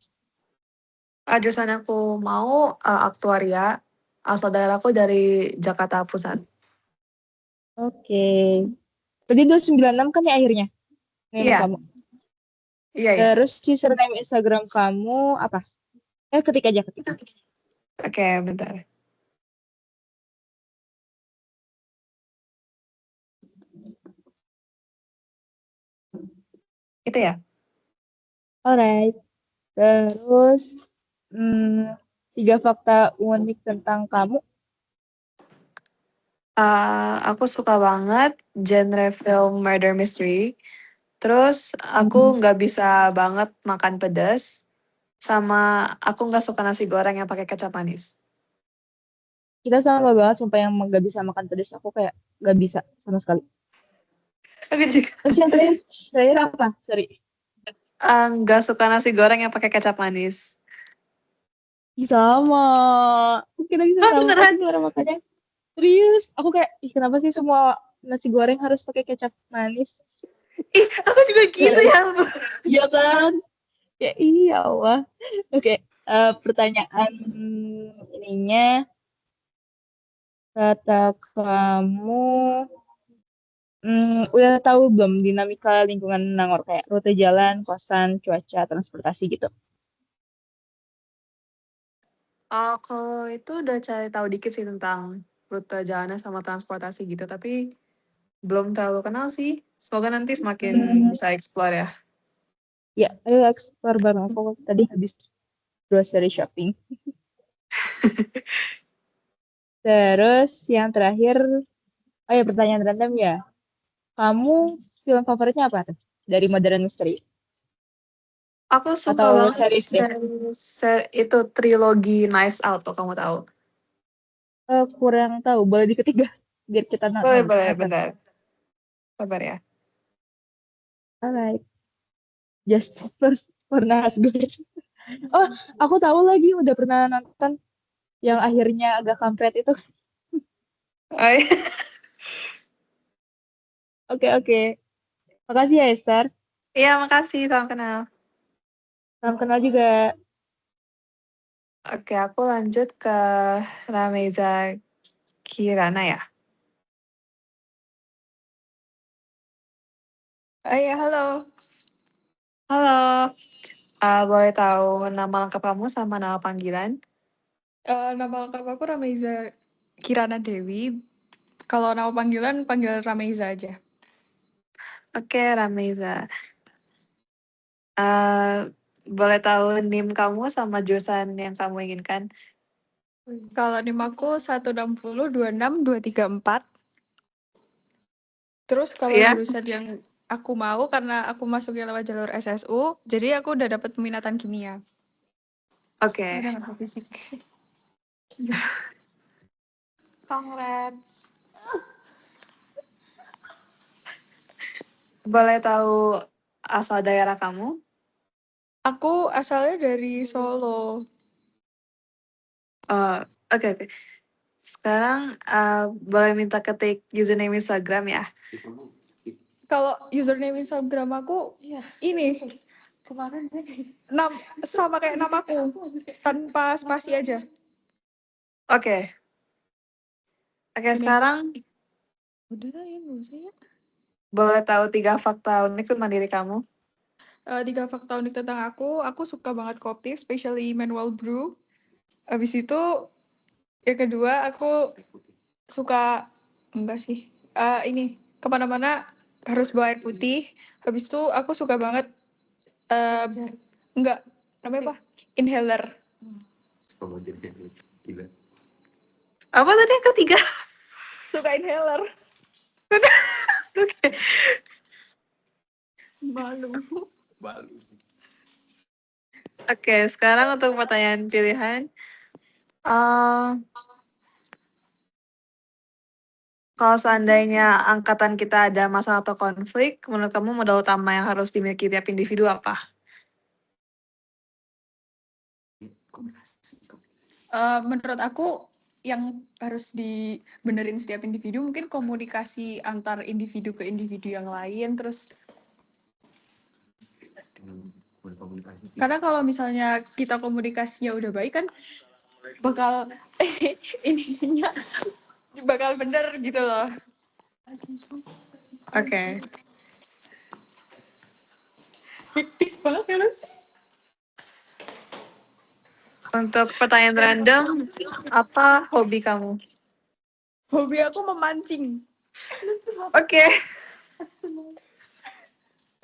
Jurusan aku mau aktuaria. Asal daerahku dari Jakarta Pusat. Oke. Tadi 296 kan ya akhirnya NIM Iya, kamu. iya. Terus username Instagram kamu apa? Ketik aja. Oke, bentar. Itu ya? Alright. Terus 3 fakta unik tentang kamu. Aku suka banget genre film murder mystery. Terus aku nggak bisa banget makan pedas. Sama aku nggak suka nasi goreng yang pakai kecap manis. Kita sama banget sumpah yang gak bisa makan pedas. Aku kayak gak bisa sama sekali. Aku juga Terus yang terakhir apa? Sorry. nggak suka nasi goreng yang pakai kecap manis. Sama. Kita bisa sama Beneran? tapi cara makannya. Serius. Aku kayak, kenapa sih semua nasi goreng harus pakai kecap manis? Ih, aku juga gitu ya. Iya kan? Ya iya Allah. Oke, pertanyaan ininya. Kata kamu udah tahu belum dinamika lingkungan Nangor kayak rute jalan, kosan, cuaca, transportasi gitu? Kalau itu udah cari tahu dikit sih tentang rute jalannya sama transportasi gitu, tapi belum terlalu kenal sih. Semoga nanti semakin bisa explore ya. Ya, ayo explore bareng aku. Tadi habis grocery shopping. Terus yang terakhir, pertanyaan random ya. Kamu film favoritnya apa tuh? Dari Modern Mystery? Aku suka Atau banget series deh? itu trilogi Knives Out tuh, kamu tahu? Kurang tahu. Boleh diketik gak? Biar kita Boleh, nonton. bentar. Sabar ya. Alright. Justice for Nazgûl. Oh, aku tahu lagi udah pernah nonton yang akhirnya agak kampret itu. Oke. Makasih ya Esther. Iya, makasih. Salam kenal. Salam kenal juga. Oke, aku lanjut ke Rameza Kirana ya. Iya, halo. Halo. Boleh tahu nama lengkap kamu sama nama panggilan? Nama lengkap aku Rameza Kirana Dewi. Kalau nama panggilan panggil Rameza aja. Oke, Rameza. Boleh tahu NIM kamu sama jurusan yang kamu inginkan? Kalau NIM aku 160 26 234. Terus kalau jurusan yang aku mau karena aku masuknya lewat jalur SSU, jadi aku udah dapat peminatan kimia. Oke. Udah nggak fisik. Congrats. Boleh tahu asal daerah kamu? Aku asalnya dari Solo. Oke. Sekarang boleh minta ketik username Instagram ya? Kalau username Instagram aku ini kemarin sama kayak namaku tanpa spasi aja. Oke, sekarang Udah lah ya, nggak usah ya. boleh tahu 3 fakta unik tentang diri kamu? 3 fakta unik tentang aku suka banget kopi, especially manual brew. Habis itu yang kedua aku suka ini kemana-mana harus bawa air putih. Habis itu aku suka banget namanya apa? Inhaler. Apa tadi yang ketiga? Suka inhaler. Oke. Malu. Oke, sekarang untuk pertanyaan pilihan. Kalau seandainya angkatan kita ada masalah atau konflik, menurut kamu modal utama yang harus dimiliki tiap individu apa? Menurut aku yang harus dibenerin setiap individu mungkin komunikasi antar individu ke individu yang lain, terus karena kalau misalnya kita komunikasinya udah baik kan bakal ininya bakal bener gitu loh. Oke. Fiktif banget ya lu sih. Untuk pertanyaan random, apa hobi kamu? Hobi aku memancing. Oke.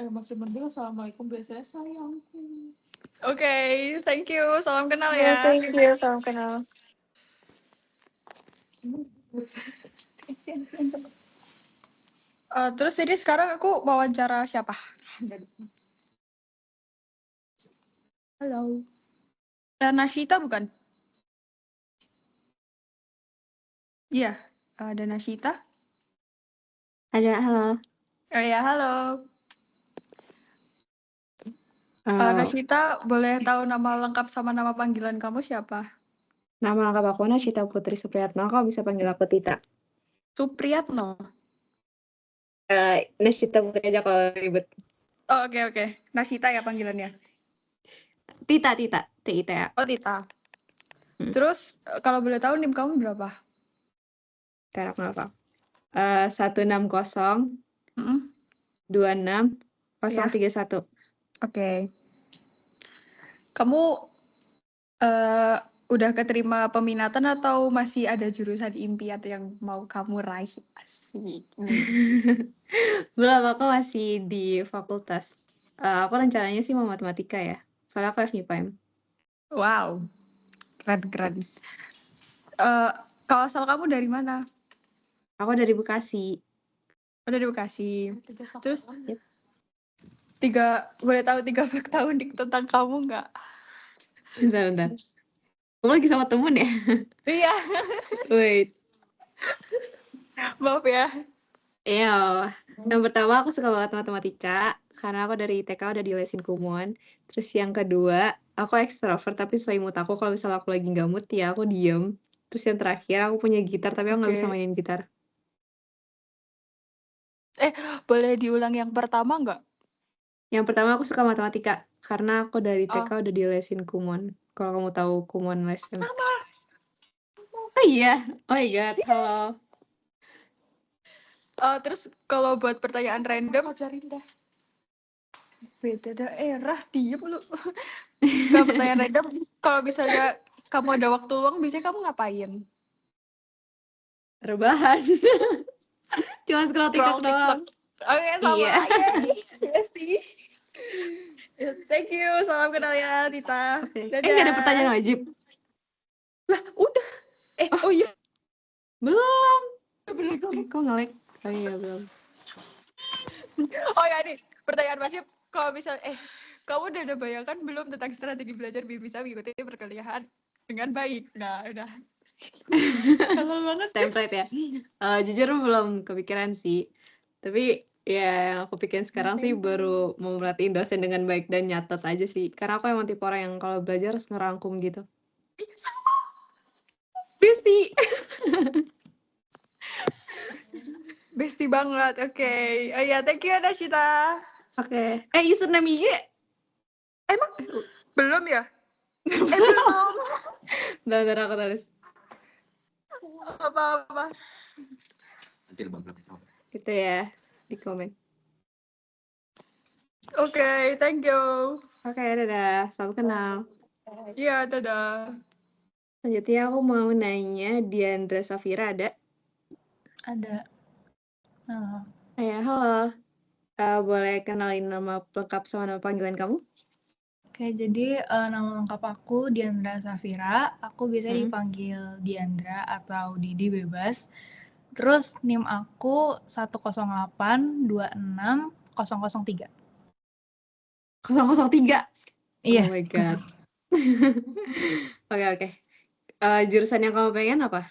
Masih mending assalamualaikum biasanya sayangku. Oke, thank you. Salam kenal Yeah, ya. thank you. Salam kenal. Terus jadi sekarang aku wawancara siapa? Halo. Nashita bukan? Iya, ada Nashita. Ada, halo. Oh ya, halo. Nashita, boleh tahu nama lengkap sama nama panggilan kamu siapa? Nama lengkap aku Nashita Putri Supriyatno, kau bisa panggil aku Tita. Supriyatno. Nashita Putri aja kalau ribet. Oh, oke. Nashita ya panggilannya. Tita, T-I-T-A. Oh, Tita. Terus kalau boleh tahu NIM kamu berapa? Terak ngapa? 160 26 031. Oke. Kamu udah keterima peminatan atau masih ada jurusan impian yang mau kamu raih? Asik. Belum, aku masih di fakultas. Aku rencananya sih mau matematika ya. Soalnya aku FMIPA. Wow. Keren. Kalau asal kamu dari mana? Aku dari Bekasi. Oh, dari Bekasi. Terus Yep. boleh tahu 3 fakta unik tentang kamu nggak? Bentar. Kamu lagi sama temen ya? Iya. Wait. Maaf ya. Iya. Yang pertama aku suka banget matematika karena aku dari TK udah dilesin kumon. Terus yang kedua, aku ekstrovert tapi sesuai mood aku. Kalau misalnya aku lagi nggak mood ya aku diem. Terus yang terakhir aku punya gitar tapi aku nggak bisa mainin gitar. Boleh diulang yang pertama nggak? Yang pertama aku suka matematika karena aku dari TK Oh. udah dilesin kumon. Kalau kamu tahu kumon lesson. Sama. Oh iya, oh my god, halo. Terus kalau buat pertanyaan random, beda daerah, diem lu. Kalau pertanyaan random, kalau misalnya kamu ada waktu luang, biasanya kamu ngapain? Rebahan. Cuma scroll TikTok doang. Oke, sama. Iya. Iya sih. Thank you, salam kenal ya, Tita. Okay. Dadah. Nggak ada pertanyaan wajib. Lah, udah. Oh iya. Belum. Belum. Kok nge-lag? Oh iya, belum. Oh ya nih, pertanyaan wajib. Kalau misal, kamu udah ada bayangan belum tentang strategi belajar biar bisa mengikuti perkuliahan dengan baik? Nah, udah. Halo banget. Template ya. Jujur belum kepikiran sih. Tapi ya yang aku pikirin sekarang sih baru mau merhatiin dosen dengan baik dan nyatet aja sih. Karena aku emang tipe orang yang kalau belajar harus ngerangkum gitu. Bestie banget, oke. Oh iya, thank you Nashita. Oke. Username IG? Emang belum ya? Belum. Bentar aku tulis. Apa-apa. Itu ya, di komen. Oke, thank you. Oke, dadah. Salam kenal. Iya, dadah. Selanjutnya aku mau nanya Diandra Safira ada? Ada. Ya, halo. Boleh kenalin nama lengkap sama nama panggilan kamu? Oke, jadi nama lengkap aku Diandra Safira. Aku biasanya Mm-mm. dipanggil Diandra atau Didi bebas. Terus NIM aku 108260003. 003. Iya. Oh my god. Oke. Jurusan yang kamu pengen apa?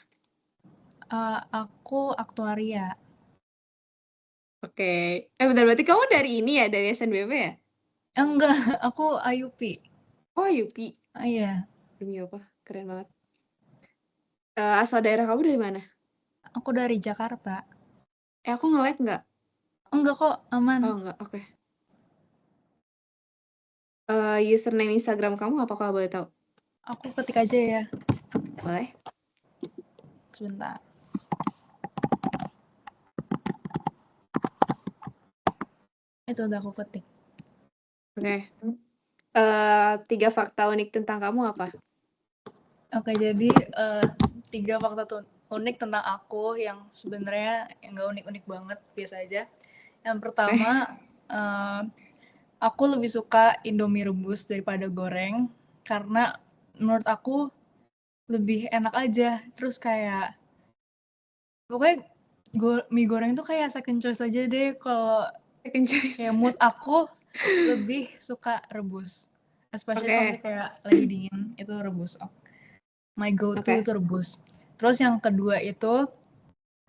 Aku aktuaria. Oke. Bentar, berarti kamu dari ini ya, dari SNBP ya? Enggak, aku IUP. Oh, Yupi. Iya. Demi apa? Keren banget. Asal daerah kamu dari mana? Aku dari Jakarta. Aku nge-lag nggak? Enggak kok, aman. Oh, nggak. Oke. Username Instagram kamu apa kalau boleh tahu? Aku ketik aja ya. Boleh? Sebentar. Itu udah aku ketik. Oke. 3 fakta unik tentang kamu apa? Oke, jadi 3 fakta unik tentang aku yang sebenarnya nggak unik-unik banget, biasa aja. Yang pertama, aku lebih suka Indomie rebus daripada goreng karena menurut aku lebih enak aja. Terus kayak pokoknya mie goreng tuh kayak second choice aja deh kalau Second choice. kayak mood aku lebih suka rebus. Especially kalau Oke. kayak lagi dingin itu rebus. My go-to Oke. itu rebus. Terus yang kedua itu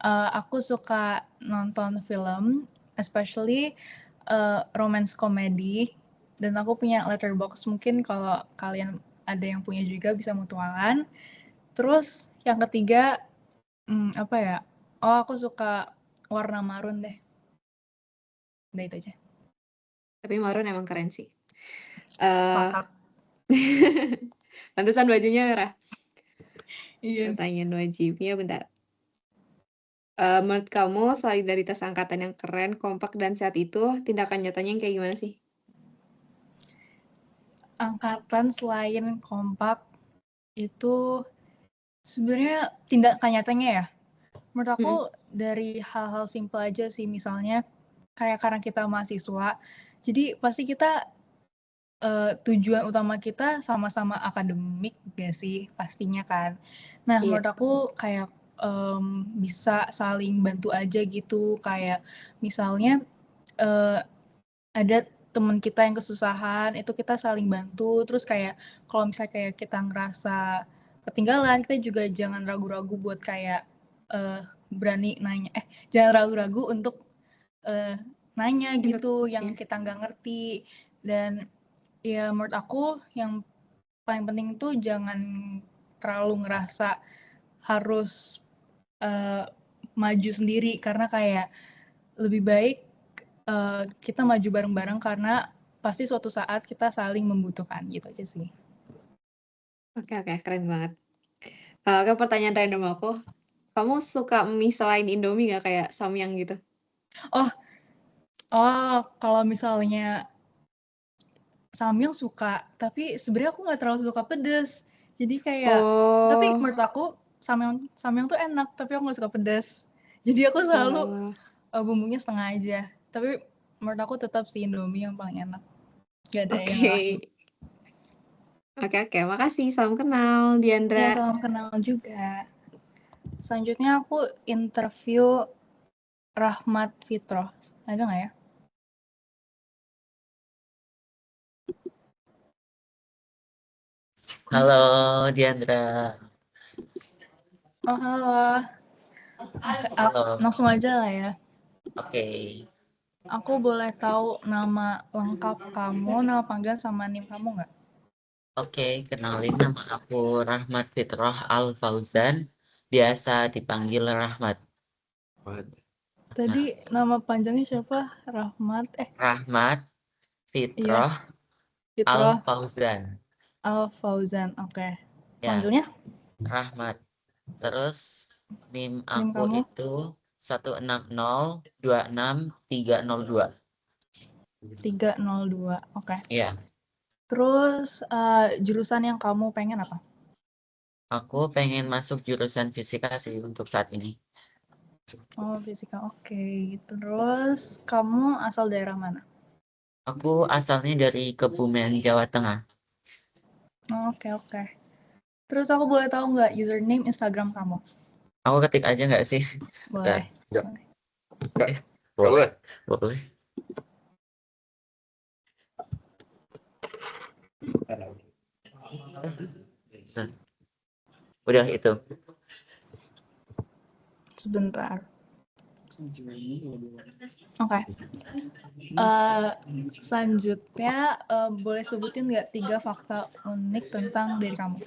aku suka nonton film, especially romance comedy. Dan aku punya Letterboxd, mungkin kalau kalian ada yang punya juga bisa mutualan. Terus yang ketiga apa ya? Oh, aku suka warna marun deh. Udah itu aja. Tapi marun emang keren sih. Sepakat. Pantesan bajunya merah. Iya. Pertanyaan wajibnya bentar. Menurut kamu solidaritas angkatan yang keren, kompak, dan sehat itu tindakan nyatanya yang kayak gimana sih? Angkatan selain kompak itu sebenarnya tindakan nyatanya ya. Menurut aku dari hal-hal simpel aja sih, misalnya kayak karena kita mahasiswa, jadi pasti kita tujuan utama kita sama-sama akademik gak sih pastinya kan. Nah Iya. menurut aku kayak bisa saling bantu aja gitu, kayak misalnya ada teman kita yang kesusahan, itu kita saling bantu. Terus kayak kalau misalnya kayak kita ngerasa ketinggalan, kita juga jangan ragu-ragu buat kayak berani nanya, jangan ragu-ragu untuk nanya gitu yang kita nggak ngerti. Dan ya menurut aku yang paling penting tuh jangan terlalu ngerasa harus maju sendiri, karena kayak lebih baik kita maju bareng-bareng karena pasti suatu saat kita saling membutuhkan, gitu aja sih. Oke, keren banget. Ke pertanyaan random aku, kamu suka mie selain Indomie nggak, kayak Samyang gitu? Oh, kalau misalnya Samyang suka, tapi sebenarnya aku nggak terlalu suka pedes. Jadi kayak, tapi menurut aku Samyang tuh enak, tapi aku nggak suka pedes. Jadi aku selalu bumbunya setengah aja. Tapi menurut aku tetap si Indomie yang paling enak. Gak ada yang lain. Oke, makasih. Salam kenal, Diandra. Ya, salam kenal juga. Selanjutnya aku interview Rahmat Fitroh. Ada nggak ya? Halo, Diandra. Oh, halo. Langsung aja lah ya. Oke. Aku boleh tahu nama lengkap kamu, nama panggilan sama NIM kamu nggak? Oke, kenalin, nama aku Rahmat Fitroh Al Fauzan, biasa dipanggil Rahmat. Tadi nama panjangnya siapa? Rahmat Fitroh Al Fauzan. Al Fauzan, oke. Ya, Panggilnya? Rahmat. Terus NIM NIM aku kamu? itu 160260302. 302, oke. Iya. Terus jurusan yang kamu pengen apa? Aku pengen masuk jurusan fisika sih untuk saat ini. Oh, fisika, oke. Terus kamu asal daerah mana? Aku asalnya dari Kebumen, Jawa Tengah. Oke, oke. Terus aku boleh tahu nggak username Instagram kamu? Aku ketik aja nggak sih? Boleh. Enggak. Eh, Boleh. boleh. Nah, udah itu. Sebentar. Oke. Selanjutnya boleh sebutin nggak 3 fakta unik tentang diri kamu?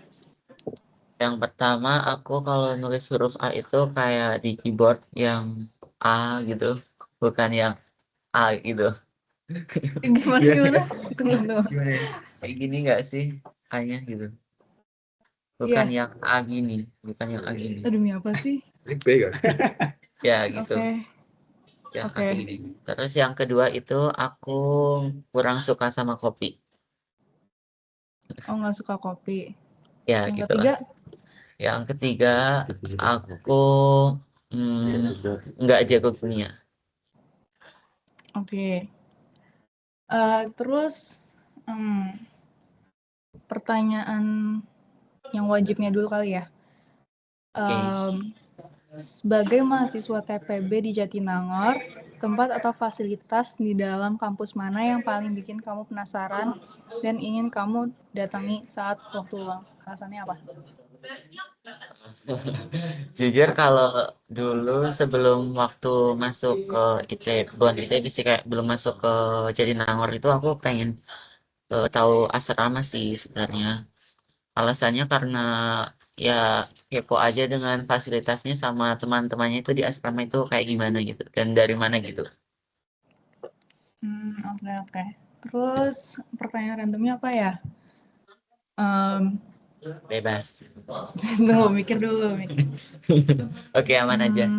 Yang pertama, aku kalau nulis huruf A itu kayak di keyboard yang A gitu, bukan yang A gitu. Gimana? Tunggu. Gimana ya? Kayak gini nggak sih A-nya gitu? Bukan Iya. yang A gini, bukan yang A gini. Demi apa sih? Ya gitu. Oke. Yang A Oke. gini. Terus yang kedua itu aku kurang suka sama kopi. Oh, nggak suka kopi. Ya Yang gitulah. ketiga? Yang ketiga aku nggak jago kimia. Oke. Terus pertanyaan yang wajibnya dulu kali ya. Sebagai mahasiswa TPB di Jatinangor, tempat atau fasilitas di dalam kampus mana yang paling bikin kamu penasaran dan ingin kamu datangi saat waktu luang? Alasannya apa? Jujur kalau dulu sebelum waktu masuk ke ITB sih kayak belum masuk ke Jatinangor itu aku pengen tahu asrama sih sebenarnya. Alasannya karena ya kepo aja dengan fasilitasnya sama teman-temannya itu di asrama itu kayak gimana gitu dan dari mana gitu. Oke. Terus pertanyaan randomnya apa ya? Bebas. Tunggu, mikir dulu. Oke, aman aja.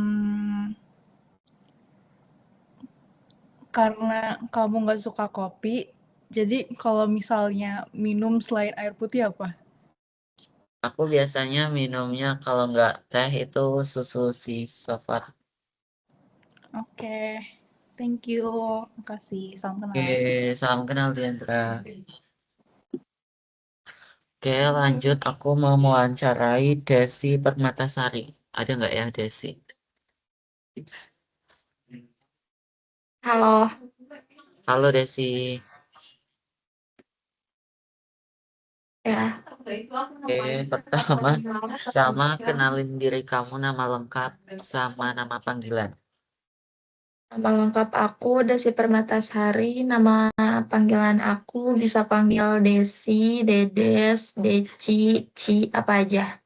Karena kamu nggak suka kopi, jadi kalau misalnya minum selain air putih apa? Aku biasanya minumnya kalau nggak teh itu susu sih so far. Oke, thank you. Makasih, salam kenal. Oke, salam kenal Diandra. Oke, lanjut. Aku mau mewawancarai Desi Permatasari. Ada nggak ya Desi? Halo. Halo Desi. Ya. Oke, pertama kenalin diri kamu, nama lengkap sama nama panggilan. Nama lengkap aku Desi Permatasari, nama panggilan aku bisa panggil Desi, Dedes, Deci, Ci, apa aja.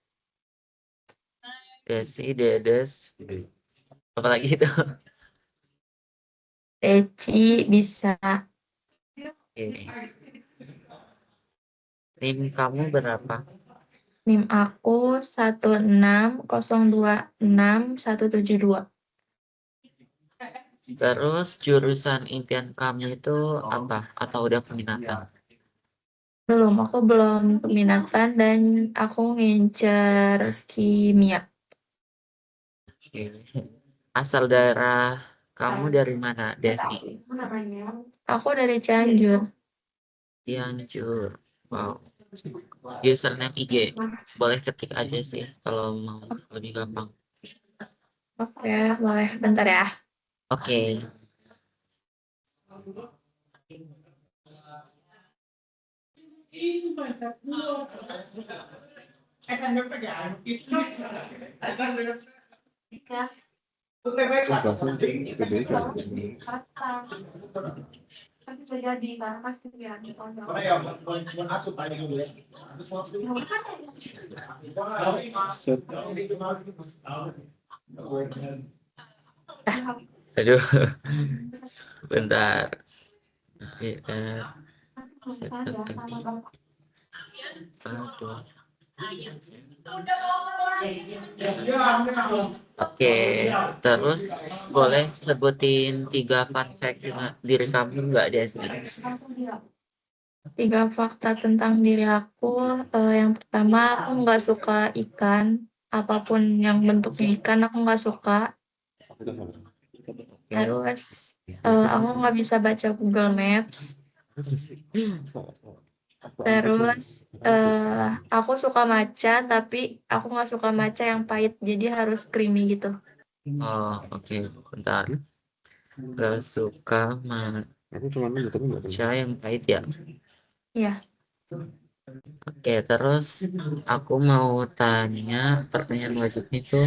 Desi, Dedes, apa lagi itu? Deci bisa. Oke. NIM kamu berapa? NIM aku 160266172. Terus jurusan impian kamu itu apa? Atau udah peminatan? Belum, aku belum peminatan dan aku ngincer kimia. Oke. Asal daerah kamu dari mana, Desi? Aku dari Cianjur. Cianjur. Wow. Username IG. Boleh ketik aja sih kalau mau lebih gampang. Oke, boleh. Bentar ya. Oke. Aduh. Bentar. Oke, terus boleh sebutin 3 fun fact dengan diri kamu nggak, Desi? 3 fakta tentang diri aku. Yang pertama, aku nggak suka ikan. Apapun yang bentuknya ikan, aku nggak suka. Terus, aku nggak bisa baca Google Maps. Terus aku suka matcha, tapi aku nggak suka matcha yang pahit, jadi harus creamy gitu. Oh, oke. Bentar. Gak suka matcha yang pahit ya. Iya. Oke, terus aku mau tanya pertanyaan wajibnya itu,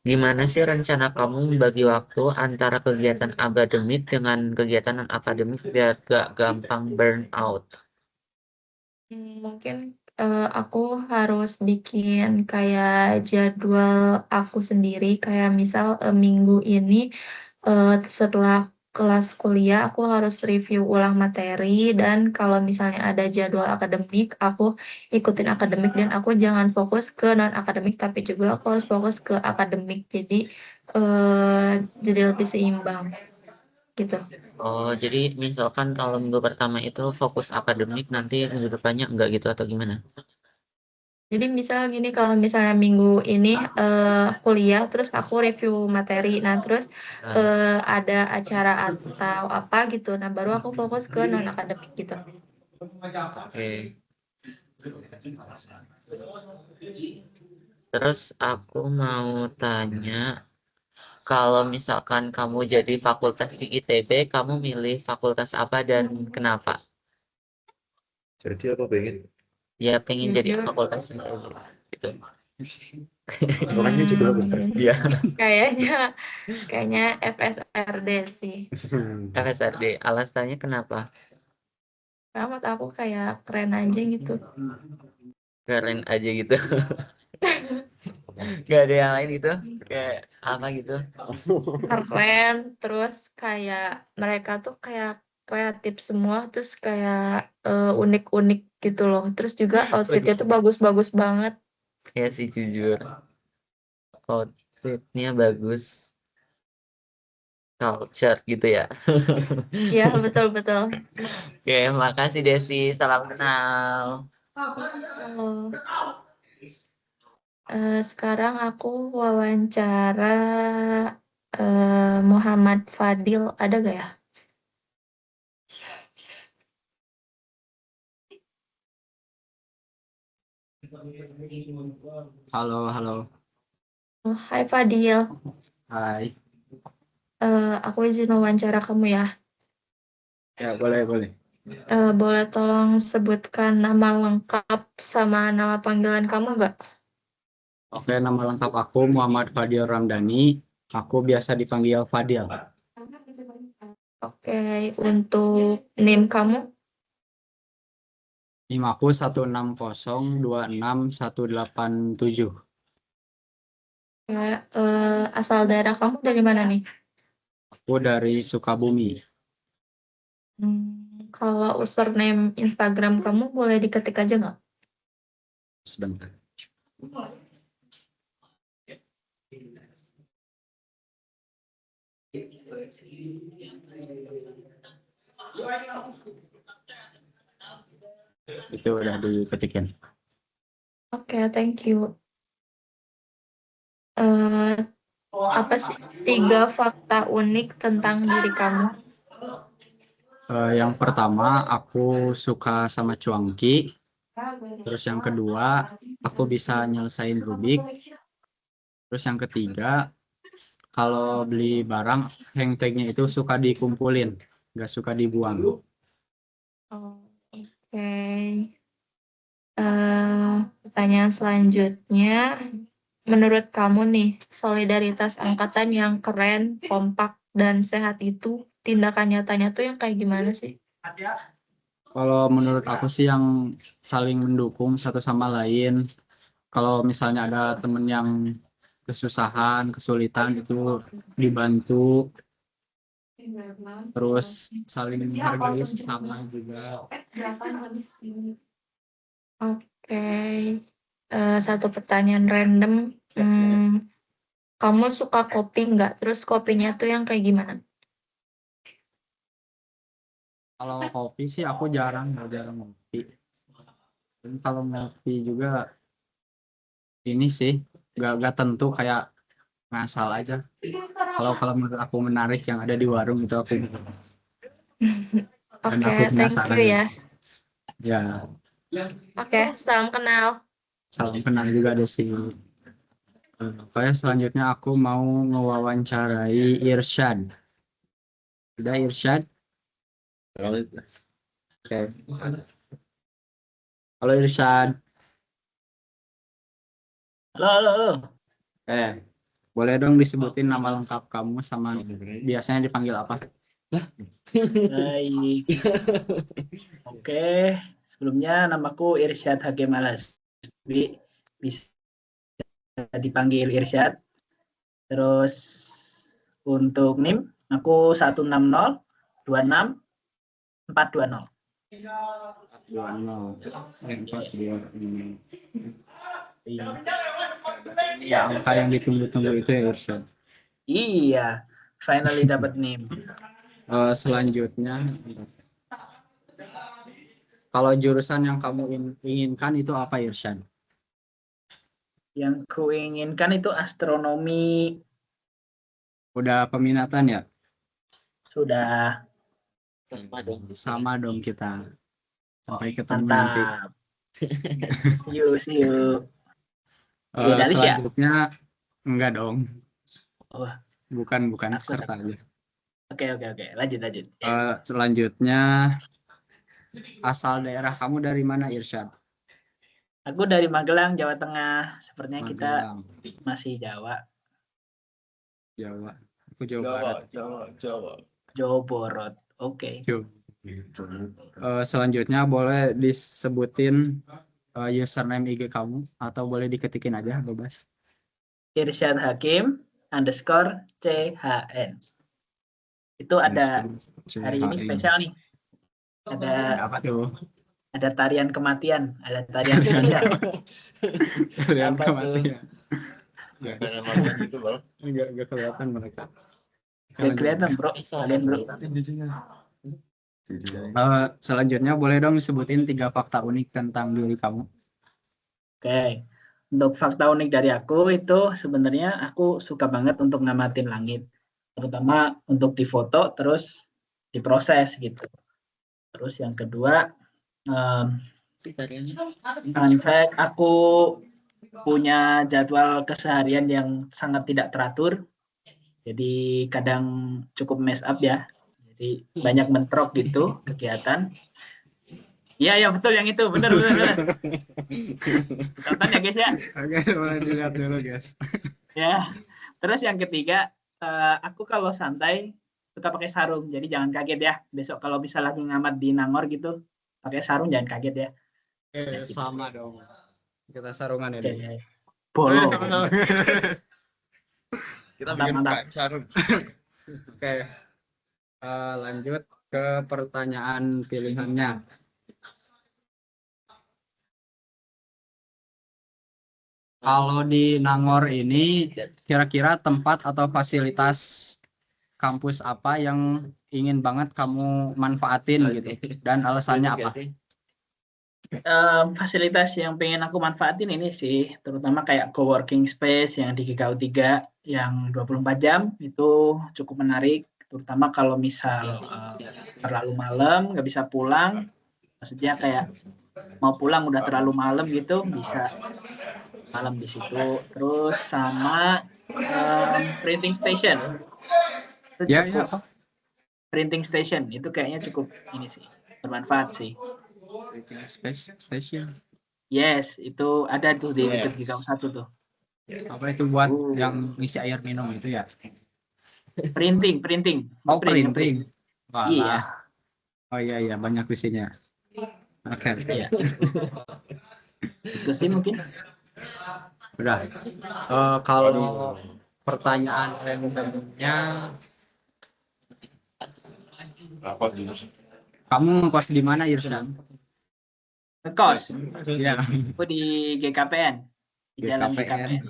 gimana sih rencana kamu membagi waktu antara kegiatan akademik dengan kegiatan non-akademik biar gak gampang burn out? Mungkin aku harus bikin kayak jadwal aku sendiri, kayak misal minggu ini setelah kelas kuliah aku harus review ulang materi, dan kalau misalnya ada jadwal akademik aku ikutin akademik, dan aku jangan fokus ke non akademik tapi juga aku harus fokus ke akademik, jadi lebih seimbang gitu. Oh, jadi misalkan kalau minggu pertama itu fokus akademik, nanti minggu depannya enggak gitu atau gimana? Jadi misal gini, kalau misalnya minggu ini kuliah, terus aku review materi, nah terus ada acara atau apa gitu, nah baru aku fokus ke non akademik gitu. Oke. Terus aku mau tanya, kalau misalkan kamu jadi fakultas di ITB, kamu milih fakultas apa dan kenapa? Jadi apa pengen? Ya pengen jadi Jujur, fakultas ITB gitu. Orangnya juga Iya. kayaknya FSRD sih. FSRD. Alasannya kenapa? Karena menurut aku kayak keren aja gitu. Keren aja gitu. Gak ada yang lain gitu? Kayak apa gitu? Keren, terus kayak mereka tuh kayak kreatif semua, terus kayak unik-unik gitu loh. Terus juga outfitnya tuh bagus-bagus banget. Ya sih jujur. Outfitnya bagus. Culture gitu ya. Ya, betul-betul. Oke, makasih Desi. Salam kenal. Halo. Sekarang aku wawancara Muhammad Fadil, ada gak ya? Halo, halo. Oh, hai Fadil. Hai. Aku izin wawancara kamu ya. Ya, boleh, boleh. Boleh tolong sebutkan nama lengkap sama nama panggilan kamu nggak? Oke, nama lengkap aku Muhammad Fadil Ramdhani. Aku biasa dipanggil Fadil. Oke, untuk NIM kamu? NIM aku 160266187. Asal daerah kamu dari mana nih? Aku dari Sukabumi. Kalau username Instagram kamu boleh diketik aja nggak? Sebentar. Itu udah diketikin. Oke, thank you. Apa sih 3 fakta unik tentang diri kamu? Yang pertama, aku suka sama cuangki. Terus yang kedua, aku bisa nyelesain Rubik. Terus yang ketiga, kalau beli barang, hang tagnya itu suka dikumpulin, nggak suka dibuang. Oke. Pertanyaan selanjutnya, menurut kamu nih, solidaritas angkatan yang keren, kompak, dan sehat itu, tindakan nyatanya tuh yang kayak gimana sih? Kalau menurut aku sih yang saling mendukung satu sama lain. Kalau misalnya ada temen yang kesusahan, kesulitan itu dibantu, terus saling menghargai sesama juga. Oke. Satu pertanyaan random. Kamu suka kopi nggak? Terus kopinya tuh yang kayak gimana? Kalau kopi sih aku jarang ngopi. Dan kalau ngopi juga ini sih gak tentu, kayak ngasal aja. Kalau menurut aku menarik yang ada di warung itu aku. Dan Oke, aku thank you penasaran ya. ya. Oke, salam kenal. Salam kenal juga Desi. Oke, selanjutnya aku mau ngewawancarai Irsyad. Udah Irsyad? Oke. Halo Irsyad. Halo. Boleh dong disebutin nama lengkap kamu sama biasanya dipanggil apa? Baik. Oke, sebelumnya namaku Irsyad Hakim Al-Hasbi. Bisa dipanggil Irsyad. Terus untuk NIM aku 160 26 420. 420. Ya, angka yang ditunggu-tunggu itu ya Irsyad. Iya, finally dapat NIM. Selanjutnya, kalau jurusan yang kamu inginkan itu apa Irsyad? Yang kuinginkan itu astronomi. Udah peminatan ya? Sudah. Sama dong kita. Sampai ketemu nanti. Mantap. See you. Selanjutnya enggak dong. Oh. Bukan serta aja. Oke. Lanjut. Selanjutnya, asal daerah kamu dari mana Irsyad? Aku dari Magelang, Jawa Tengah. Sepertinya Magelang. kita masih Jawa. Aku Jawa Barat. Jawa Barat. Oke. Selanjutnya boleh disebutin username IG kamu atau boleh diketikin aja bebas. Irsyad Hakim _CHN. Itu ada hari ini spesial nih. Ada apa tuh? Ada tarian kematian, ada tarian spesial. Tarian kematian. Gitu loh. Enggak kelihatan mereka. Gak kelihatan bro, kalian bro. Selanjutnya boleh dong sebutin 3 fakta unik tentang diri kamu. Oke, untuk fakta unik dari aku itu sebenarnya aku suka banget untuk ngamatin langit, terutama untuk difoto terus diproses gitu. Terus yang kedua, fun fact, aku punya jadwal keseharian yang sangat tidak teratur, jadi kadang cukup mess up ya. Jadi banyak mentrok gitu kegiatan. Iya betul yang itu, benar. Tonton ya guys ya. Oke, boleh dilihat dulu guys. Ya, terus yang ketiga, aku kalau santai suka pakai sarung, jadi jangan kaget ya. Besok kalau bisa lagi ngamat di Nangor gitu, pakai sarung jangan kaget ya. Oke, sama dong. Kita sarungan ya. Oke. Bolong. Kita bikin Mantap. sarung. Oke. Lanjut ke pertanyaan pilihannya. Kalau di Nangor ini kira-kira tempat atau fasilitas kampus apa yang ingin banget kamu manfaatin gitu dan alasannya apa? Fasilitas yang pengen aku manfaatin ini sih, terutama kayak coworking space yang di GKU 3 yang 24 jam itu cukup menarik, terutama kalau misal terlalu malam nggak bisa pulang, maksudnya kayak mau pulang udah terlalu malam gitu, bisa malam di situ. Terus sama printing station. Printing station itu kayaknya cukup ini sih, bermanfaat sih. Printing station. Yes, itu ada tuh di dekat GKU 1 tuh. Apa itu buat yang ngisi air minum itu ya? Printing. Oh, printing. Iya. Oh iya, banyak visinya. Oke. Iya. Itu sih mungkin. Udah. Kalau pertanyaan randomnya, kamu kos di mana Irsyad? Ngekos. Iya. Aku di GKPN. Di jalan GKPN.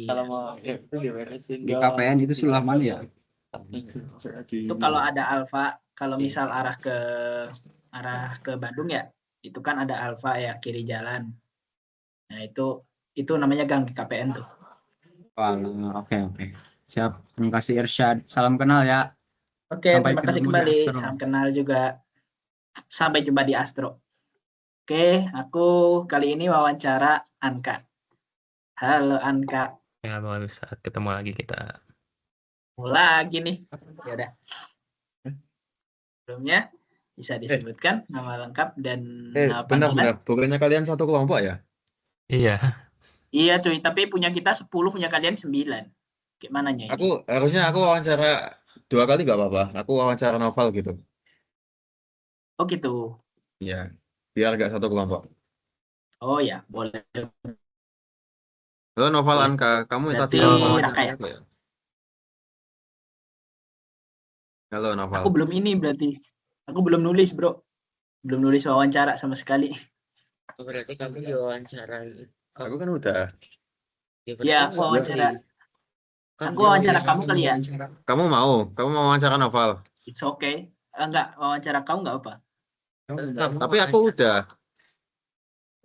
Kalau mau itu diberesin. GKPN itu sebelah mana ya? Itu kalau ada Alfa, kalau misal arah ke Bandung ya, itu kan ada Alfa ya kiri jalan. Nah, itu namanya Gang GKPN tuh. Oke. Siap. Terima kasih Irsyad. Salam kenal ya. Oke, terima kasih kembali. Salam kenal juga. Sampai jumpa di Astro. Oke, aku kali ini wawancara Anka. Halo Anka. Ya, baru bisa ketemu lagi kita. Mulai lagi nih. Ya udah. Sebelumnya bisa disebutkan nama lengkap dan nama panggilan. Benar-benar. Bukannya kalian satu kelompok ya? Iya. Iya cuy, tapi punya kita 10, punya kalian 9. Gimana nya ini? Harusnya aku wawancara 2 kali nggak apa-apa. Aku wawancara Novel gitu. Oh gitu. Iya. Biar nggak satu kelompok. Oh ya, boleh. Halo Novel, Boleh. Anka, kamu Berarti tadi Raka wawancara ya? aku ya? Halo Novel. Aku belum ini berarti. Aku belum nulis bro. Belum nulis wawancara sama sekali. Berarti kamu diwawancarai. Aku kan udah. Ya, aku wawancara. Aku wawancara kamu kali ya. Kamu mau wawancara Novel? It's okay. Enggak, wawancara kamu enggak apa. Tapi aku udah.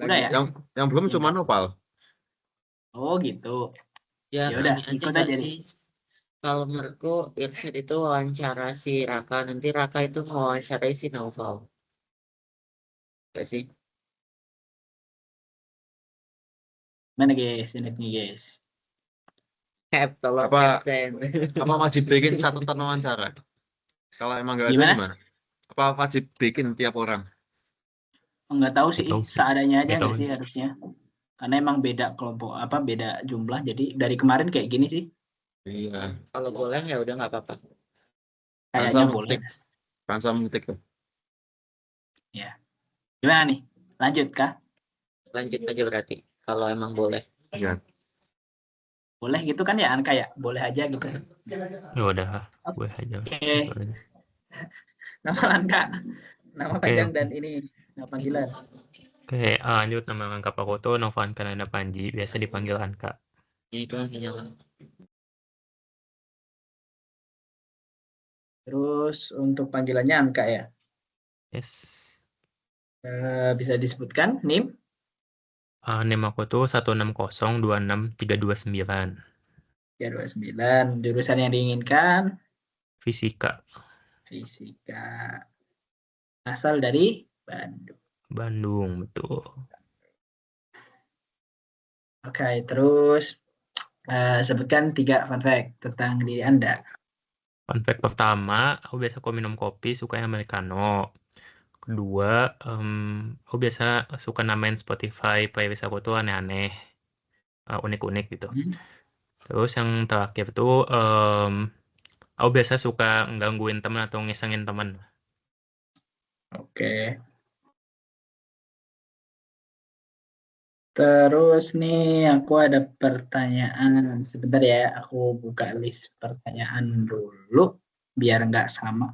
Udah ya? Yang belum cuma Novel. Oh gitu. Ya, Ya udah, ini aja ikut nggak aja sih? Kalau menurutku Irsyad itu wawancara si Raka, nanti Raka itu wawancarai si Novel. Gak sih? Mana guys? Ini nih guys. Tolong Apa Captain. wajib bikin catatan wawancara? Kalau emang nggak ada Gimana? gimana? Apa wajib bikin tiap orang? Enggak tahu sih, Nggak tahu sih. seadanya aja Nggak tahu enggak sih harusnya. Karena emang beda kelompok beda jumlah. Jadi dari kemarin kayak gini sih. Iya. Kalau boleh ya udah nggak apa-apa. Kayaknya boleh. Kansa mutik tuh. Ya. Gimana nih? Lanjut kah? Lanjut aja berarti. Kalau emang boleh. Iya. Boleh gitu kan ya Anka ya? Boleh aja gitu. Ya udah, gue aja. Oke. Nama Anka. Nama Oke, panjang oke. dan ini nama panggilan. Oke, lanjut nama lengkap aku tuh Novan Kananda Panji, biasa dipanggil Anka. Itu nyala. Terus untuk panggilannya Anka ya? Yes. Bisa disebutkan NIM? NIM aku tuh 1602639. 329. Jurusan yang diinginkan? Fisika. Fisika. Asal dari Bandung. Bandung, betul. Oke, terus sebutkan 3 fun fact tentang diri Anda. Fun fact pertama, aku biasa minum kopi, sukanya americano. Kedua, aku biasa suka namain Spotify playlist aku tuh aneh-aneh, unik-unik gitu. Terus yang terakhir tuh, aku biasa suka gangguin teman atau ngisengin teman. Oke. Terus nih aku ada pertanyaan. Sebentar ya, aku buka list pertanyaan dulu biar nggak sama.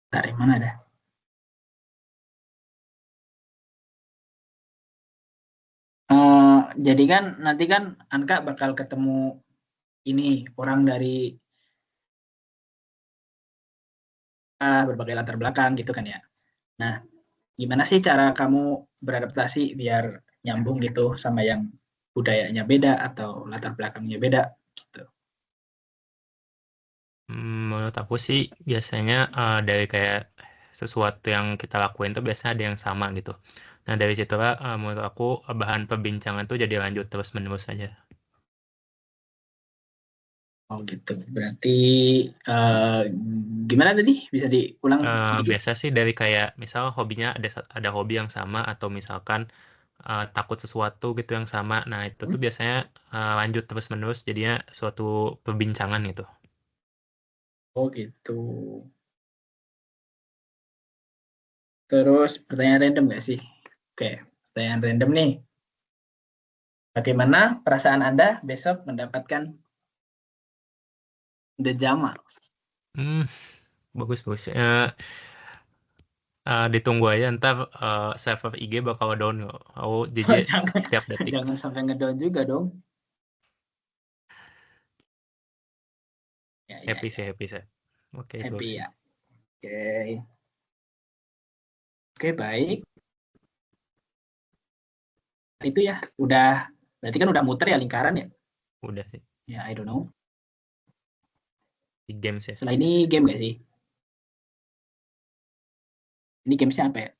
Dari mana dah? Jadi kan nanti kan Anka bakal ketemu ini orang dari berbagai latar belakang gitu kan ya. Nah, gimana sih cara kamu beradaptasi biar nyambung gitu sama yang budayanya beda atau latar belakangnya beda gitu? Menurut aku sih biasanya dari kayak sesuatu yang kita lakuin tuh biasanya ada yang sama gitu. Nah dari situlah menurut aku bahan perbincangan tuh jadi lanjut terus menerus aja. Oh gitu. Berarti gimana tadi? Bisa diulang dikit? Biasa sih dari kayak misal hobinya ada hobi yang sama atau misalkan takut sesuatu gitu yang sama. Nah itu tuh biasanya lanjut terus menerus jadinya suatu perbincangan gitu. Oh gitu. Terus pertanyaan random nggak sih? Oke, pertanyaan random nih. Bagaimana perasaan Anda besok mendapatkan The Jamal? Bagus. Ditunggu aja ntar server IG bakal down kok. Aku JJ setiap detik. Jangan sampai ngedown juga dong. Happy sih. Oke, Happy itu. ya. Oke, baik. Itu ya, berarti kan udah muter ya lingkaran ya? Udah sih. Ya, I don't know. Di games ya. Setelah ini game gak sih? Ini gamesnya apa ya?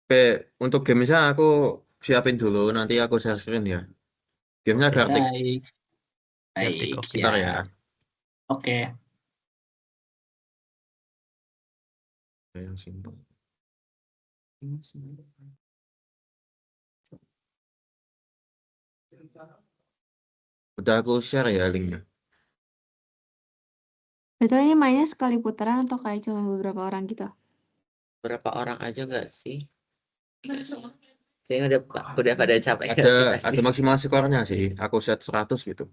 Oke, untuk gamesnya aku siapin dulu, nanti aku share screen ya. Gamesnya Oke, Gartic. baik. Gartic, Baik, oke. Bentar ya. siap. Oke. Yang simpel. Udah aku share ya linknya. Betul ini mainnya sekali putaran atau kayak cuma beberapa orang gitu? Berapa orang aja nggak sih? Kayaknya udah pada capek nggak sih Ada tadi? maksimal skornya sih. Aku set 100 gitu.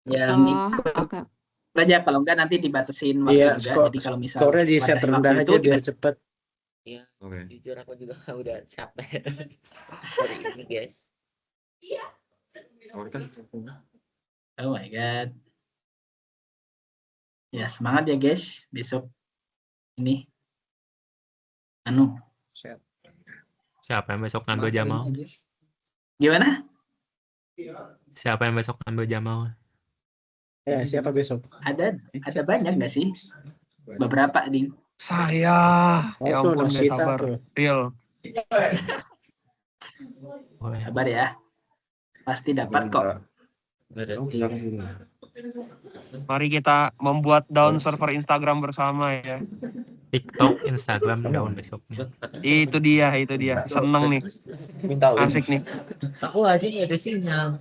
Yang Oh, ikut oke. aja, kalau enggak nanti dibatasin waktu Iya, juga. Jadi kalau misal skornya di set lewat dari rendah waktu aja itu biar cepet. Iya, Oke. jujur aku juga udah capek hari ini guys. Oh my god. Ya semangat ya guys, besok ini Siapa yang besok ngambil Jamal? gimana? Siapa yang besok ngambil Jamal? Ya, siapa besok? Ada banyak nggak sih? Beberapa, Ding. Saya, ya Oh, tuh, ampun gak Nosita sabar. tuh. Real. Sabar ya. Pasti dapat kok. Mari kita membuat down server Instagram bersama ya. TikTok, Instagram, down besoknya. Itu dia. Seneng nih. Asik nih. Aku aja nggak ada sinyal.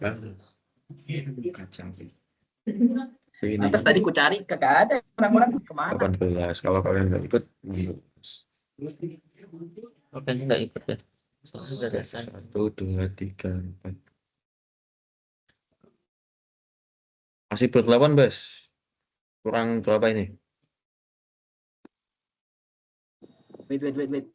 Atas tadi ku cari kagak ada orang-orang kemana? 18. Kalau kalian nggak ikut, Oke, nggak ikut ya. Soalnya udah ada 1, 2, 3, 4. Masih ber-8, Bes. Kurang berapa ini? Wait. Ngelek.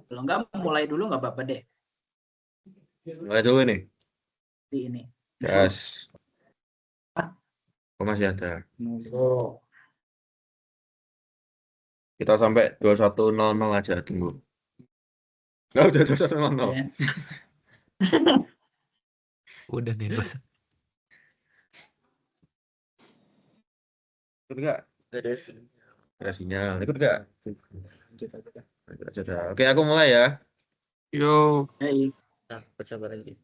Kalau enggak mulai dulu nggak apa-apa deh. Mulai dulu nih. Di ini. Gas. Oh, masih ada. Oh. Kita sampai 21.00 aja, tunggu. Nggak, udah 21.00. Ya. Udah nih, Bos. Ikut nggak? Nggak ada sinyal. Ada sinyal. Ikut nggak? Oke, aku mulai ya. Yo. Hey. Nah, coba lagi.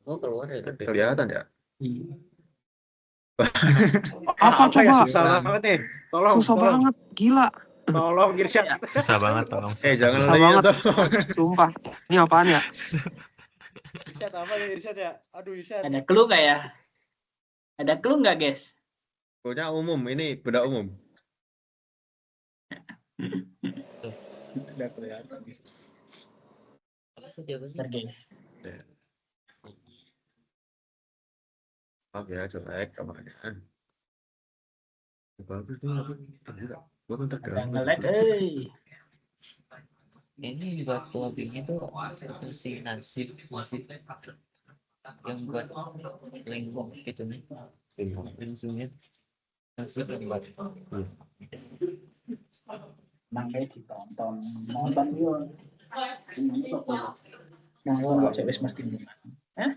Oh, keluar ya. Kelihatan ya? Apa coba? Ya, susah banget nih. Tolong. Susah banget, gila. Tolong, Irsyad. Susah banget, tolong. Jangan Susah lihat banget. dong. Sumpah. Ini apaan ya? Irsyad apa ya, Irsyad ya? Aduh, Irsyad. Ada clue nggak ya? Ada clue nggak, guys? Pokoknya umum, ini benda umum. Udah kelihatan. Apa sih jawabannya? Bentar, guys. Oke, jelek kamarnya. Bagus nih, aku ternyata gua kan Ada terganggu. ngelek, Ini buat lobbynya tuh si nasib yang buat lingkung gitu nih. Langsungnya nasib yang buat. Makanya ditonton. Nonton yuk. Nonton kok cewek mesti bisa. Hah?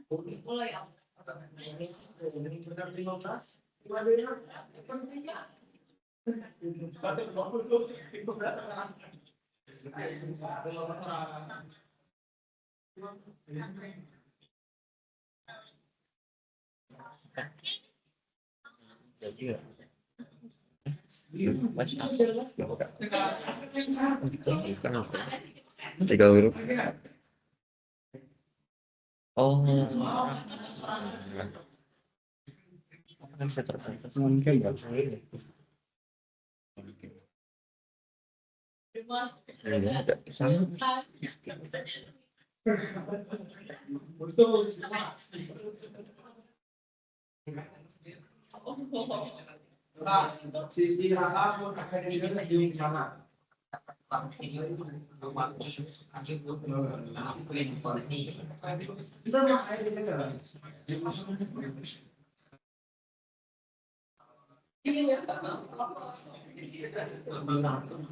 Jadi ya. Mas Kenapa? 3 huruf. Oh. Kan bisa terbatas. Mungkin ya. Ada sama. Sisi Raka pun akademiknya di sana.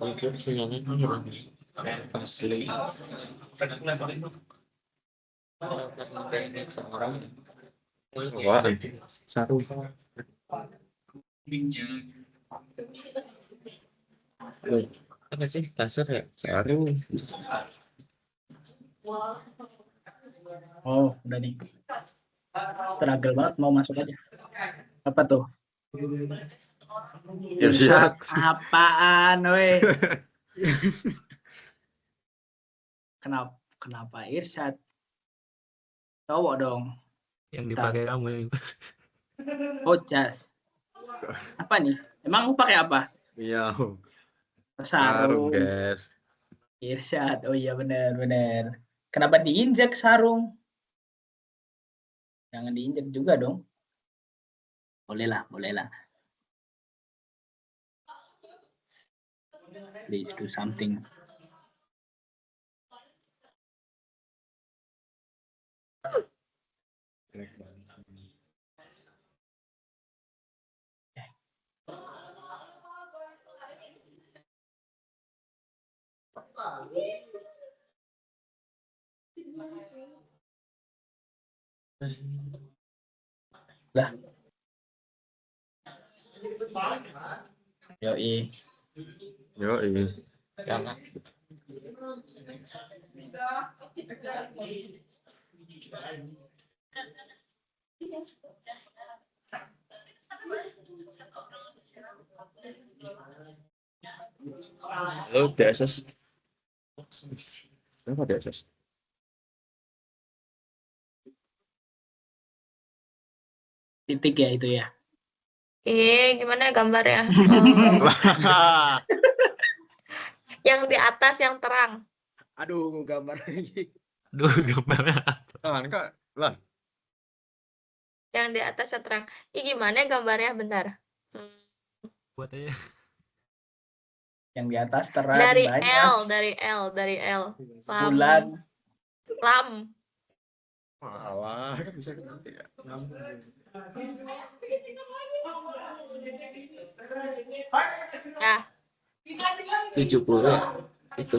Mungkin sinyalnya hilang. Asli. Karena banyak orang. Apaan? Sarung. Apa sih kasur ya? Sarung. Oh, udah nih. Struggle banget mau masuk aja. Apa tuh? Irsyad. Apaan, weh? Kenapa Irsyad? Cowok dong. Yang dipakai kamu ini. Oh, jas. Apa nih? Emang aku pakai apa? Iya. Sarung. guys. Irsyad. Oh iya benar. Kenapa diinjek sarung? Jangan diinjek juga dong. Boleh lah. Please do something. Lah. Yoi. Jangan. Halo, DSS. Kenapa DSS? Titik ya itu ya. Gimana gambarnya? Yang di atas yang terang. Aduh, gambar lagi. Aduh, gambarnya. Kak. Lah. Yang di atas yang terang. Gimana gambarnya? Bentar. Buat aja. Yang di atas terang Dari banyak. Dari L. Bulan. Lam. Malah kan bisa ganti ya. Ya. 70 ya, itu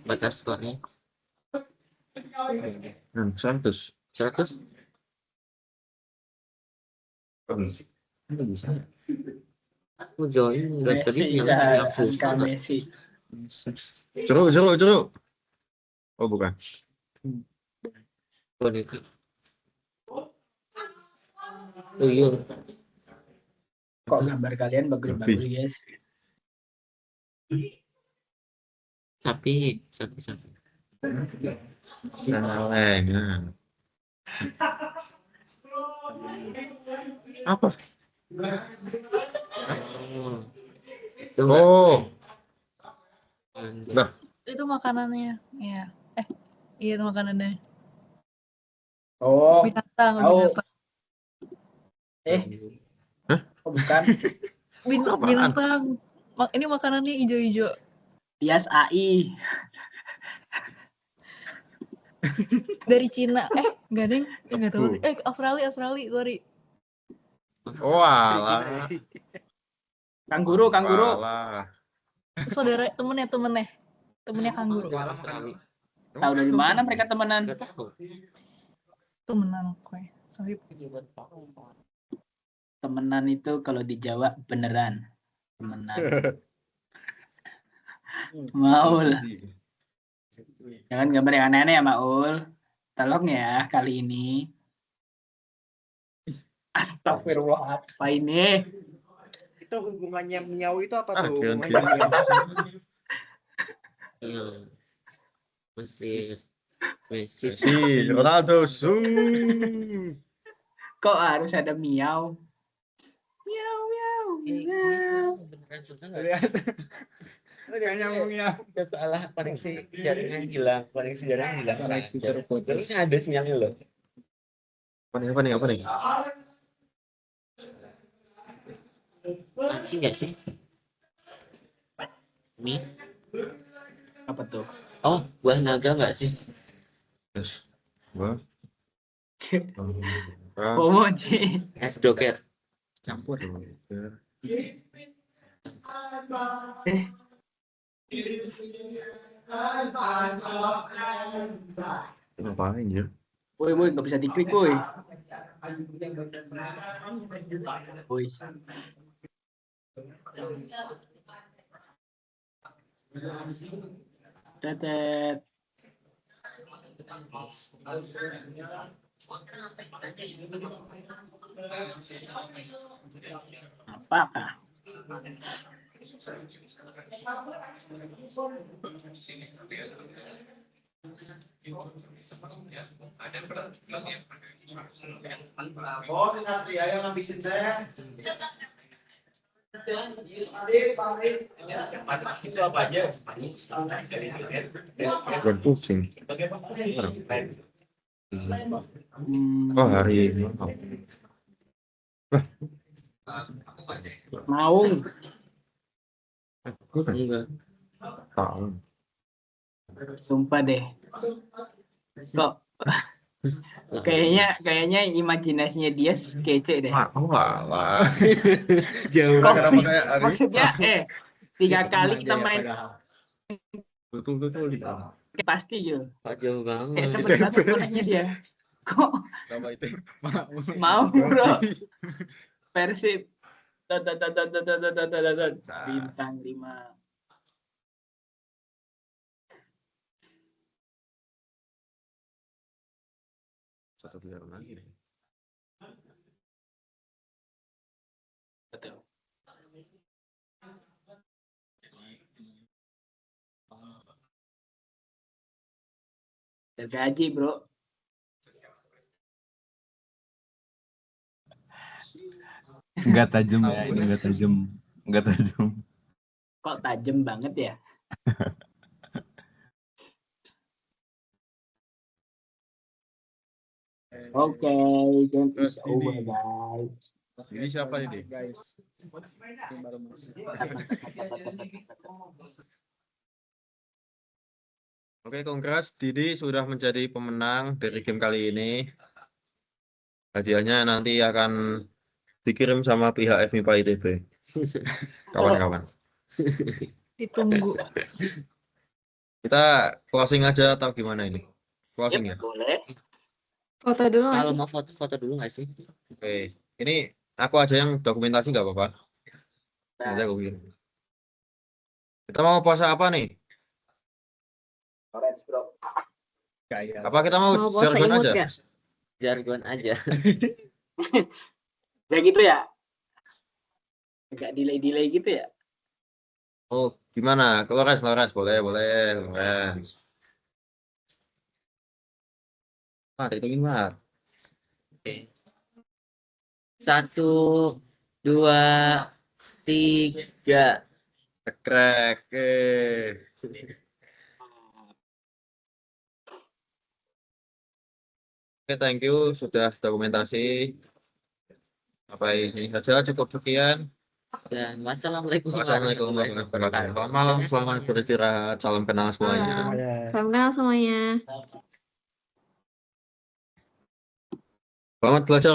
batas skornya. 100. 100. Nggak bisa. Aku join nggak tadi sinyalnya yang susah nggak? Messi. Jeruk. Oh bukan. Boneka. Oh iya. Kok gambar kalian bagus-bagus guys. Sapi. Apa? Oh. Nah. Itu makanannya. Iya. Iya itu makanannya. Oh. Binatang. Oh bukan. Binatang. Ini makanannya hijau-hijau. Tias AI. Dari Cina. Enggak deng. Enggak tahu. Australia, sorry. Oh alah. Kanguru. Saudara temennya kanguru. Tahu dari mana mereka temenan? Temenan oke. Sohib. Temenan itu kalau di Jawa beneran. Temenan. Maul. Jangan gambar yang aneh-aneh ya Maul. Tolong ya kali ini. Astagfirullah, apa ini? Itu hubungannya miau itu apa tuh? Iya. Messi. Ronaldo. Kok harus ada miau? Beneran susah nggak? Jangan nyambung ya. Salah koneksi jaringan hilang. Terus ada sinyalnya loh. Apa nih? Mancing nggak sih? Ini Apa tuh? oh buah naga nggak sih? Yes. Buah. Pomoji. Es doger. Campur. Ngapain ya? Woi, nggak bisa diklik, woi. Woi. Tetet. Apakah? Oh, Satria yang ngabisin saya. Itu apa aja? Bukan pusing. Oh, hari ini. Mau. Enggak. Tahu. Sumpah deh. Kok kayaknya imajinasinya dia kece deh. Walah. Jauh Kok kenapa kayak hari? maksudnya 3 kali kita main Betul pasti yo. Jauh banget. Cepet banget koneknya dia. Kok Sama itu. mau bro? Persib. Bintang 5. Satu biar lagi nih. Betul. Gaji bro. Enggak tajam ya, ini enggak tajam. Enggak tajam. Kok tajam banget ya? Oke, game is over guys. Ini siapa ini? Guys. Oke, congrats. Didi sudah menjadi pemenang dari game kali ini. Hadiahnya nanti akan dikirim sama pihak FMIPA ITB. Kawan-kawan. Ditunggu. Kita closing aja atau gimana ini? Closing ya? Boleh. Foto dulu nggak Kalau sih? mau foto dulu nggak sih? Oke, ini aku aja yang dokumentasi nggak apa-apa. Nanti aku kirim. Kita mau puasa apa nih? Orange bro. Apa kita mau Mau puasa jargon imut aja? nggak? Jargon aja. Ya gitu ya. Agak delay gitu ya. Oh, gimana? Lores, boleh, Lores. Hitungin Mar. Oke. 1, 2, 3. Krek. Oke, thank you sudah dokumentasi. Sampai ini saja, cukup sekian. Dan wassalamualaikum Wassalamualaikum warahmatullahi wabarakatuh. Selamat malam, selamat beristirahat, salam kenal semuanya. Salam kenal semuanya. Selamat belajar.